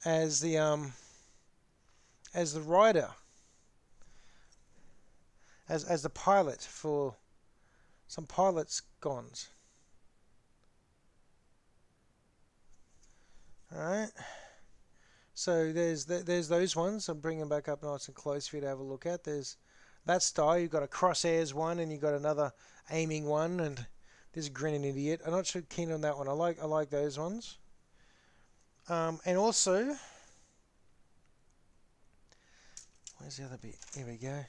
as the rider, as the pilot for some pilot's guns. All right. So there's those ones. I'm bringing them back up nice and close for you to have a look at. There's that style. You've got a crosshairs one, and you've got another aiming one, and this grinning idiot. I'm not so keen on that one. I like those ones. And also, where's the other bit? Here we go.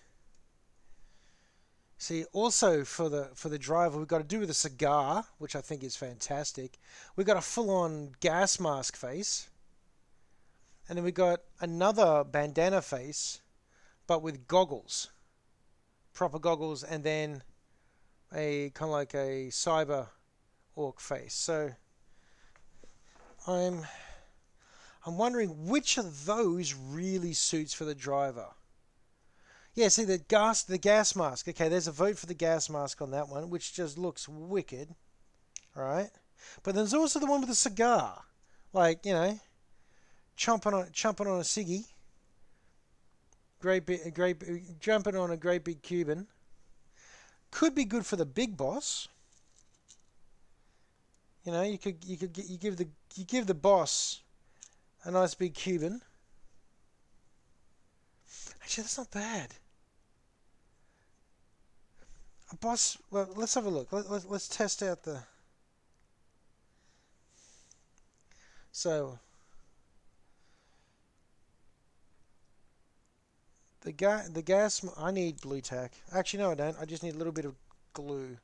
See, also for the driver, we've got to do with a cigar, which I think is fantastic. We've got a full-on gas mask face, and then we've got another bandana face, but with goggles, proper goggles, and then a kind of like a cyber orc face. So I'm I'm wondering which of those really suits for the driver. Yeah, see the gas mask. Okay, there's a vote for the gas mask on that one, which just looks wicked. All right, but there's also the one with the cigar, like chomping on a ciggy, jumping on a great big Cuban. Could be good for the big boss. You give the boss a nice big Cuban. Actually, that's not bad. A boss. Well, let's have a look. Let's test out the. So the gas. I need blue tack. Actually, no, I don't. I just need a little bit of glue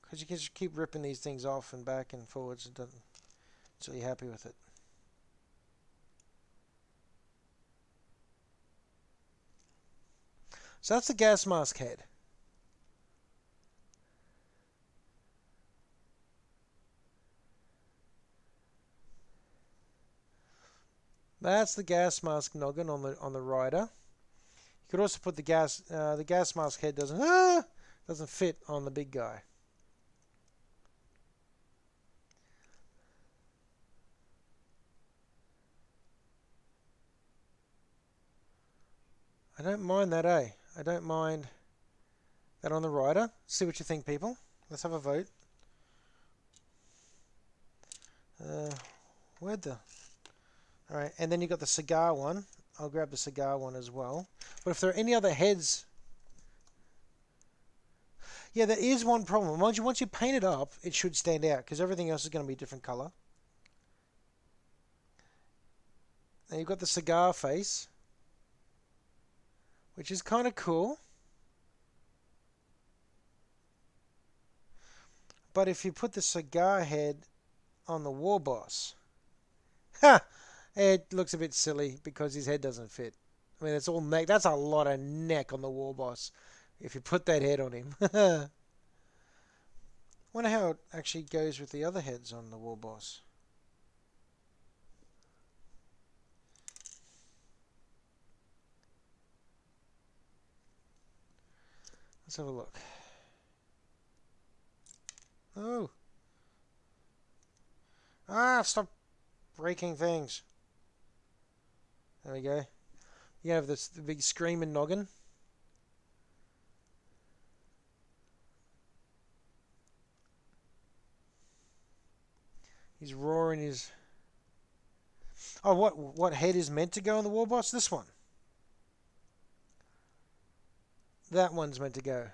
because you can just keep ripping these things off and back and forwards. It doesn't. So you're happy with it. So that's the gas mask head. That's the gas mask noggin on the rider. You could also put the gas mask head doesn't fit on the big guy. I don't mind that, eh? I don't mind that on the rider. See what you think, people. Let's have a vote. Where'd the... Alright, and then you got the cigar one. I'll grab the cigar one as well. But if there are any other heads... Yeah, there is one problem. Once you paint it up, it should stand out, because everything else is going to be a different colour. Now you've got the cigar face, which is kind of cool. But if you put the cigar head on the war boss... Ha! It looks a bit silly because his head doesn't fit. I mean, it's all neck. That's a lot of neck on the war boss if you put that head on him. Wonder how it actually goes with the other heads on the war boss. Let's have a look. Oh. Stop breaking things. There we go. You have the big screaming noggin. He's roaring his... Oh, what head is meant to go on the war boss? This one. That one's meant to go.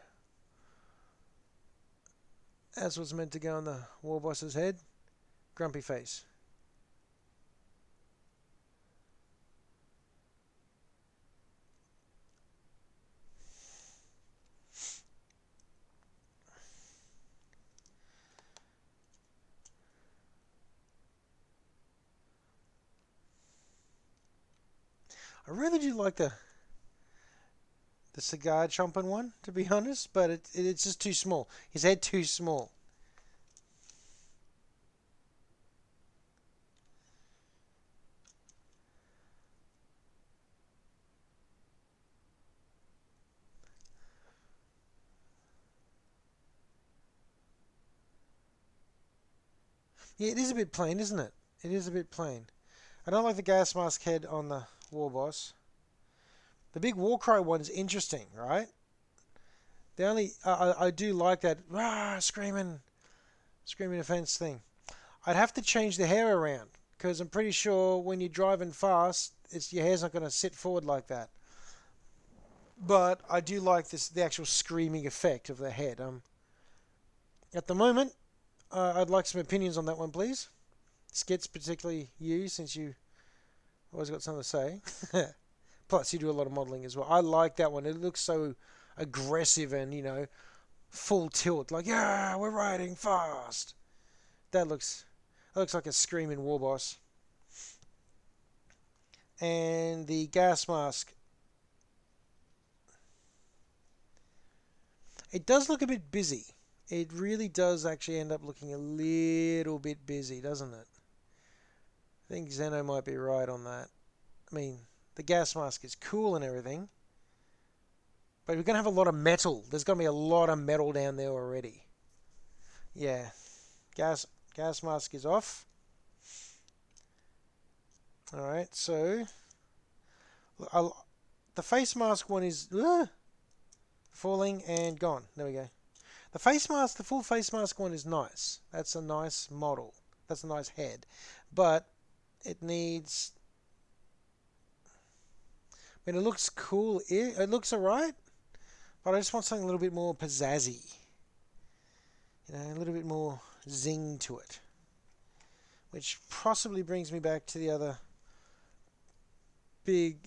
That's what's meant to go on the war boss's head. Grumpy face. I really do like the cigar chomping one, to be honest, but it's just too small. His head too small. Yeah, it is a bit plain, isn't it? It is a bit plain. I don't like the gas mask head on the war boss. The big Warcry one's interesting, right? The only I do like that screaming offense thing. I'd have to change the hair around because I'm pretty sure when you're driving fast, your hair's not going to sit forward like that. But I do like the actual screaming effect of the head. At the moment, I'd like some opinions on that one, please. Skits, particularly you, since you always got something to say. Plus, you do a lot of modelling as well. I like that one. It looks so aggressive and, full tilt. Like, yeah, we're riding fast. That looks like a screaming war boss. And the gas mask. It does look a bit busy. it really does actually end up looking a little bit busy, doesn't it? I think Zeno might be right on that. I mean, the gas mask is cool and everything, but we're going to have a lot of metal. There's going to be a lot of metal down there already. Yeah, gas gas mask is off. All right, so the face mask one is falling and gone. There we go. The face mask, the full face mask one is nice. That's a nice model. That's a nice head, but it needs. I mean, it looks cool. It looks alright, but I just want something a little bit more pizzazzy. A little bit more zing to it. Which possibly brings me back to the other big.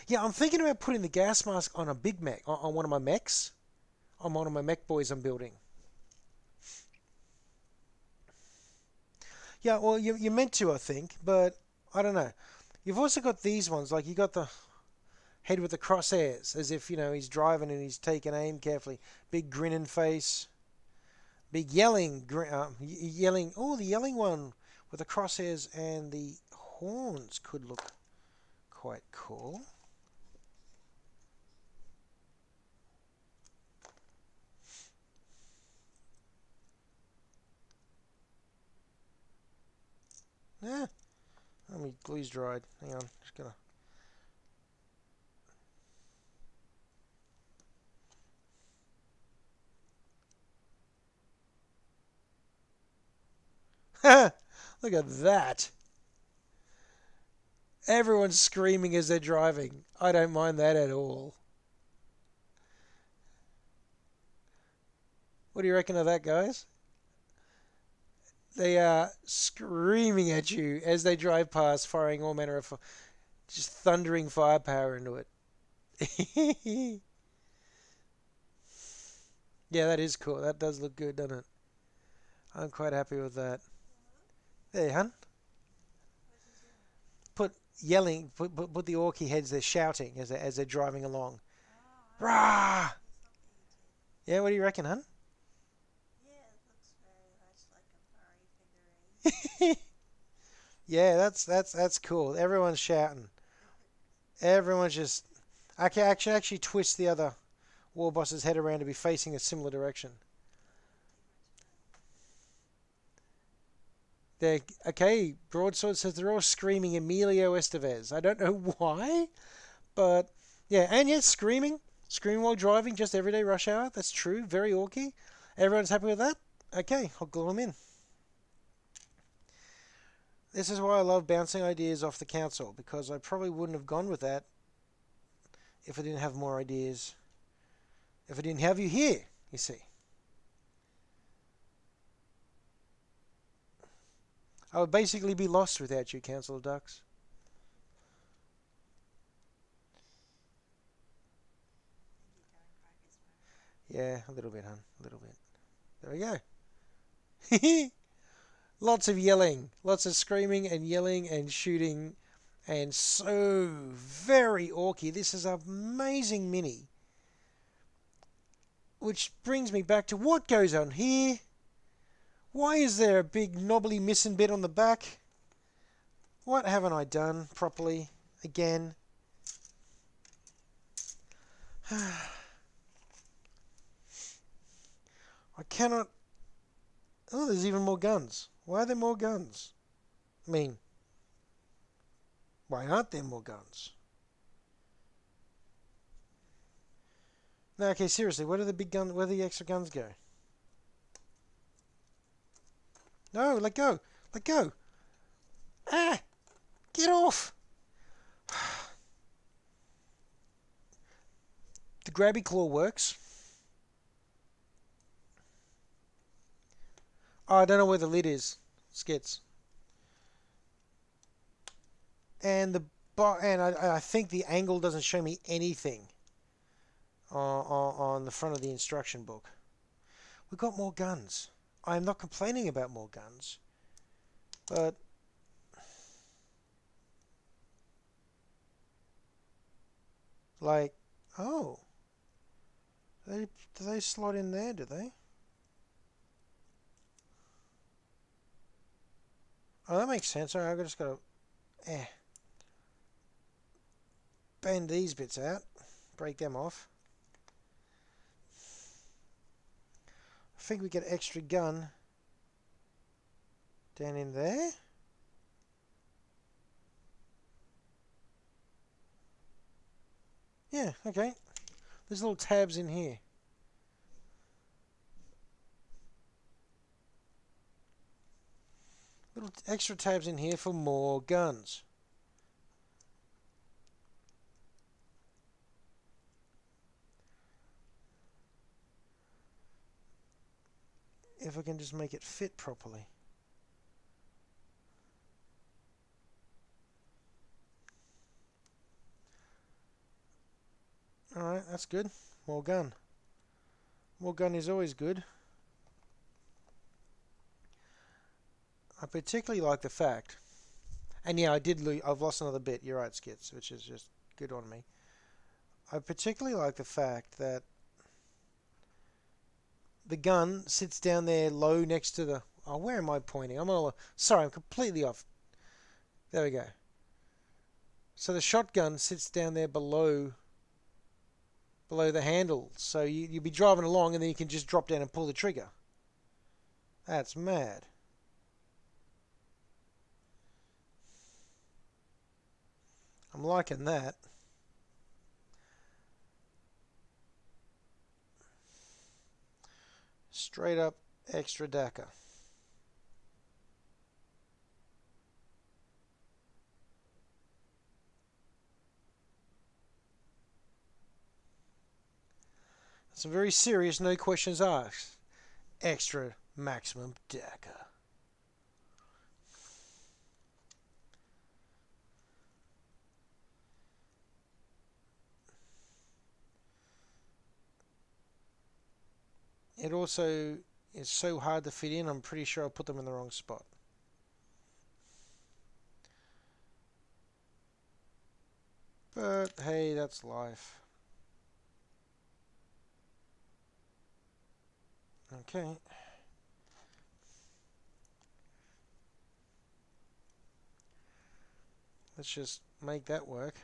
Yeah, I'm thinking about putting the gas mask on a big mech, on one of my mechs, on one of my mech boys I'm building. Yeah, well, you're meant to, I think, but I don't know. You've also got these ones, like you got the head with the crosshairs, as if, he's driving and he's taking aim carefully. Big grinning face. Big yelling. Oh, the yelling one with the crosshairs and the horns could look quite cool. Yeah. I mean, glue's dried. Hang on, just gonna. Look at that. Everyone's screaming as they're driving. I don't mind that at all. What do you reckon of that, guys? They are screaming at you as they drive past, firing all manner of just thundering firepower into it. Yeah, that is cool. That does look good, doesn't it? I'm quite happy with that. There, hun. What's he doing? Put yelling. Put the Orky heads there shouting as they're driving along. Oh, okay. Rah! He's updated. Yeah, what do you reckon, hun? Yeah, it looks very much like a furry figurine. Yeah, that's cool. Everyone's shouting. Everyone's just. I can actually twist the other war boss's head around to be facing a similar direction. They're okay. Broadsword says they're all screaming Emilio Estevez. I don't know why, but yeah, and yes, screaming while driving, just everyday rush hour. That's true. Very orky. Everyone's happy with that. Okay, I'll glue them in. This is why I love bouncing ideas off the council, because I probably wouldn't have gone with that if I didn't have more ideas. If I didn't have you here, you see. I would basically be lost without you, Council of Ducks. Think you're going crackers mode. Yeah, a little bit, hun. A little bit. There we go. Lots of yelling, lots of screaming and yelling and shooting, and so very orky. This is an amazing mini. Which brings me back to what goes on here. Why is there a big knobbly missing bit on the back? What haven't I done properly? Again. I cannot. Oh, there's even more guns. Why are there more guns? I mean, why aren't there more guns? No, okay, seriously, where do the big gun? Where do the extra guns go? No, let go, let go. Ah, get off. The grabby claw works. Oh, I don't know where the lid is. Skits. And I think the angle doesn't show me anything on the front of the instruction book. We've got more guns. I'm not complaining about more guns, but like, oh, Do they slot in there, do they? Oh, that makes sense. Alright, I've just got to bend these bits out. Break them off. I think we get extra gun down in there. Yeah, okay. There's little tabs in here. Little extra tabs in here for more guns. If I can just make it fit properly. Alright, that's good. More gun. More gun is always good. I particularly like the fact, and yeah, I've lost another bit. You're right, Skits, which is just good on me. I particularly like the fact that the gun sits down there low next to the. Oh, where am I pointing? Sorry, I'm completely off. There we go. So the shotgun sits down there below the handle. So you'll be driving along and then you can just drop down and pull the trigger. That's mad. I'm liking that. Straight up extra DACA. Some very serious, no questions asked. Extra maximum DACA. It also is so hard to fit in, I'm pretty sure I put them in the wrong spot. But hey, that's life. Okay. Let's just make that work.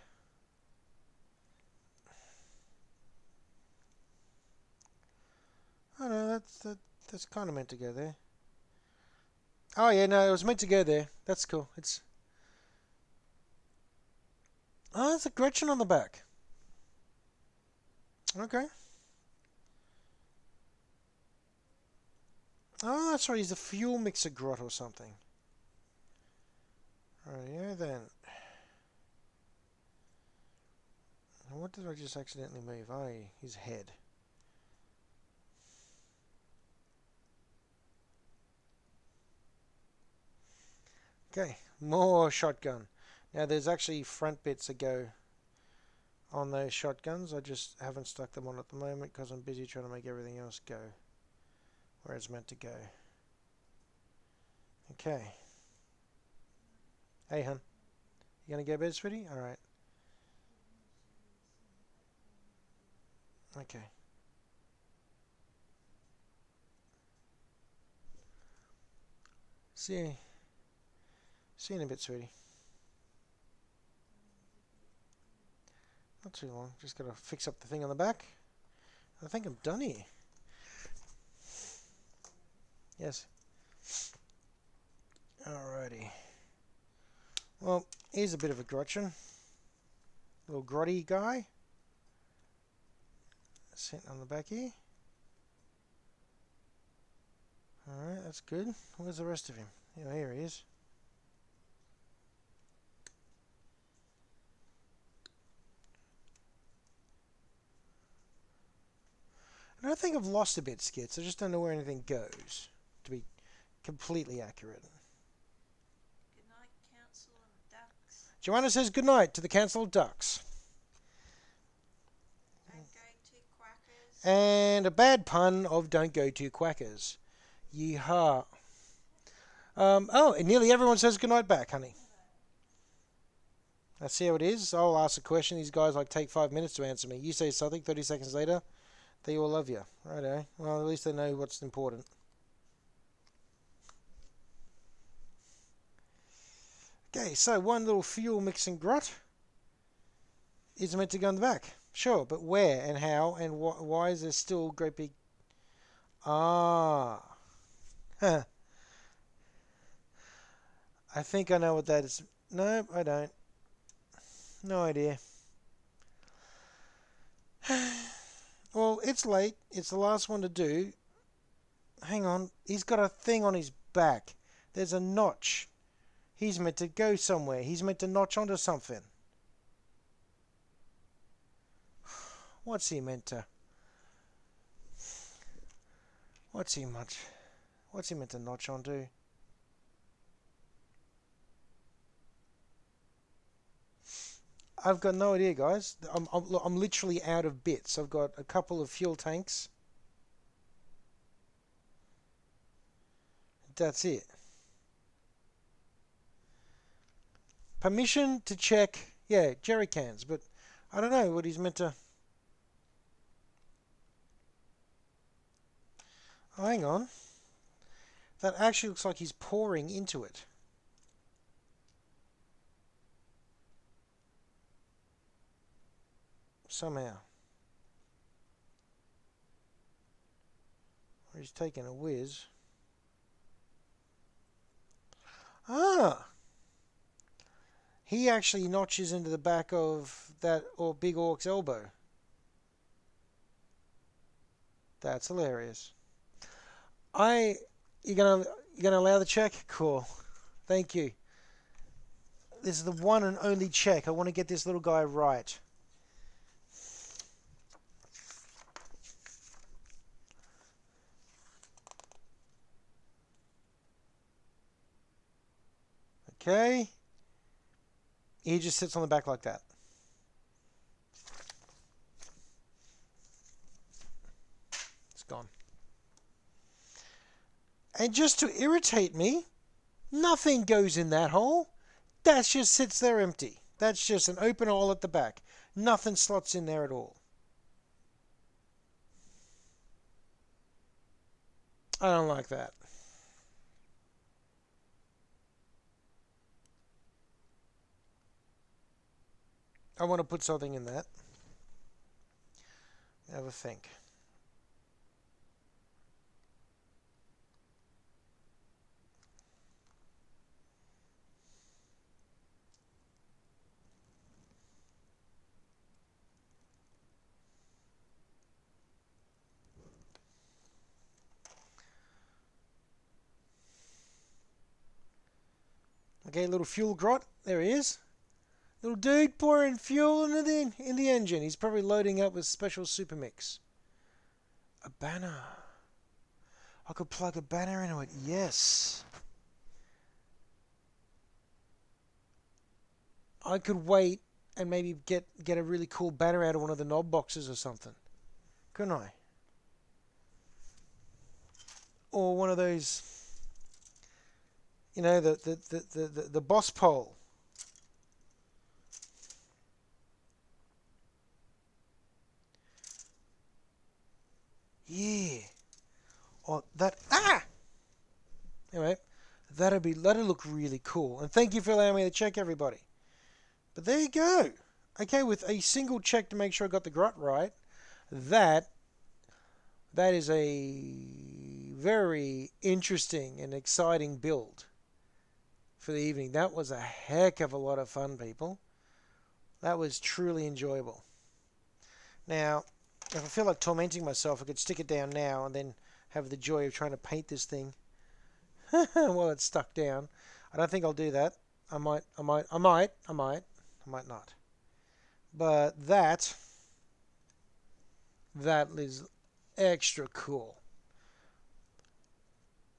Oh no, that's kind of meant to go there. Oh yeah, no, it was meant to go there. That's cool. There's a Gretchen on the back. Okay. Oh, that's right. He's a fuel mixer grot or something. Rightio then. What did I just accidentally move? Oh, his head. Okay, more shotgun. Now there's actually front bits that go on those shotguns. I just haven't stuck them on at the moment because I'm busy trying to make everything else go where it's meant to go. Okay. Hey, hun. You gonna go to bed, sweetie? Alright. Okay. See you in a bit, sweetie. Not too long. Just gotta fix up the thing on the back. I think I'm done here. Yes. Alrighty. Well, here's a bit of a grotchin. Little grotty guy. Sitting on the back here. Alright, that's good. Where's the rest of him? Yeah, here he is. I don't think I've lost a bit, Skits. I just don't know where anything goes, to be completely accurate. Good night, Council of Ducks. Joanna says good night to the Council of Ducks. Don't go to Quackers. And a bad pun of don't go to Quackers. Yeehaw. And nearly everyone says good night back, honey. Let's see how it is. I'll ask a question. These guys take 5 minutes to answer me. You say something, 30 seconds later, They all love you. Righto. Well, at least they know what's important. Okay, so one little fuel mixing grot is meant to go in the back. Sure, but where and how and why is there still great big... Ah. Huh. I think I know what that is. No, I don't. No idea. Well, it's late. It's the last one to do. Hang on. He's got a thing on his back. There's a notch. He's meant to go somewhere. He's meant to notch onto something. What's he meant to... What's he meant to notch onto? I've got no idea, guys. I'm literally out of bits. I've got a couple of fuel tanks. That's it. Permission to check, yeah, jerry cans, but I don't know what he's meant to... Oh, hang on. That actually looks like he's pouring into it. Somehow. Or he's taking a whiz. Ah! He actually notches into the back of that or big orc's elbow. That's hilarious. You gonna allow the check? Cool. Thank you. This is the one and only check. I want to get this little guy right. Okay. He just sits on the back like that. It's gone. And just to irritate me, nothing goes in that hole. That just sits there empty. That's just an open hole at the back. Nothing slots in there at all. I don't like that. I want to put something in that. Have a think. Okay, little fuel grot. There he is. Little dude pouring fuel in the engine. He's probably loading up with special super mix. A banner. I could plug a banner into it. Yes. I could wait and maybe get a really cool banner out of one of the knob boxes or something. Couldn't I? Or one of those, you know, the boss pole. Yeah. Or that. Ah! Anyway, that'd look really cool. And thank you for allowing me to check, everybody. But there you go. Okay, with a single check to make sure I got the grot right, that is a very interesting and exciting build for the evening. That was a heck of a lot of fun, people. That was truly enjoyable. Now, if I feel like tormenting myself, I could stick it down now and then have the joy of trying to paint this thing while it's stuck down. I don't think I'll do that. I might not. But that is extra cool.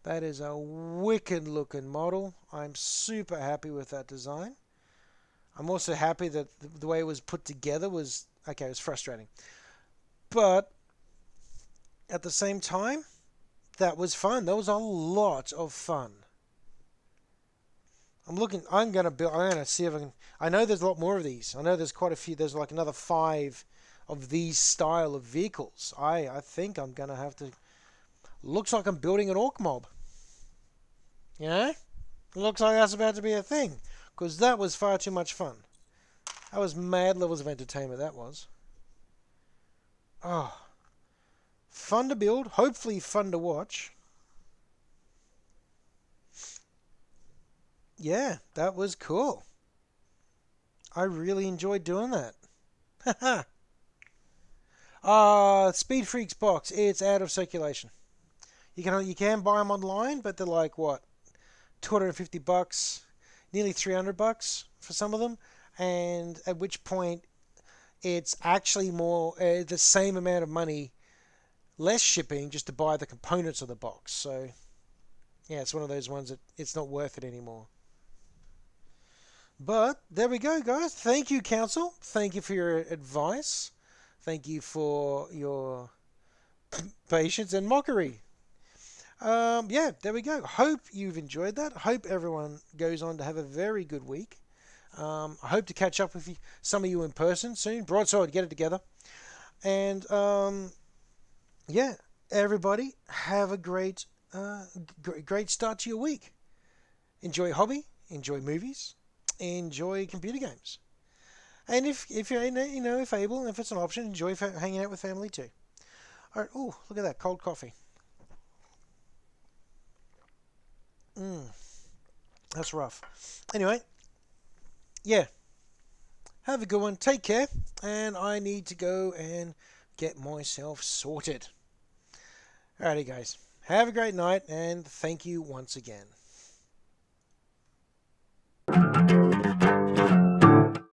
That is a wicked looking model. I'm super happy with that design. I'm also happy that the way it was put together was, okay, it was frustrating. But at the same time, that was fun. That was a lot of fun. I'm going to see if I can... I know there's a lot more of these. I know there's quite a few. There's like another 5 of these style of vehicles. I think I'm gonna have to. Looks like I'm building an orc mob. You know, looks like that's about to be a thing because that was far too much fun. That was mad levels of entertainment. That was. Oh, fun to build. Hopefully fun to watch. Yeah, that was cool. I really enjoyed doing that. Haha. Speed Freaks box. It's out of circulation. You can buy them online, but they're like what, $250, nearly $300 for some of them, and at which point it's actually more the same amount of money, less shipping, just to buy the components of the box. So yeah, it's one of those ones that it's not worth it anymore. But there we go, guys. Thank you, Council. Thank you for your advice. Thank you for your patience and mockery. Yeah, there we go. Hope you've enjoyed that. Hope everyone goes on to have a very good week. I hope to catch up with you, some of you in person soon. Broadsword, get it together. And yeah, everybody have a great start to your week. Enjoy your hobby, enjoy movies, enjoy computer games. And if you're if able, if it's an option, enjoy hanging out with family too. All right. Oh, look at that cold coffee. Mm, that's rough. Anyway, yeah. Have a good one. Take care. And I need to go and get myself sorted. Alrighty, guys. Have a great night, and thank you once again.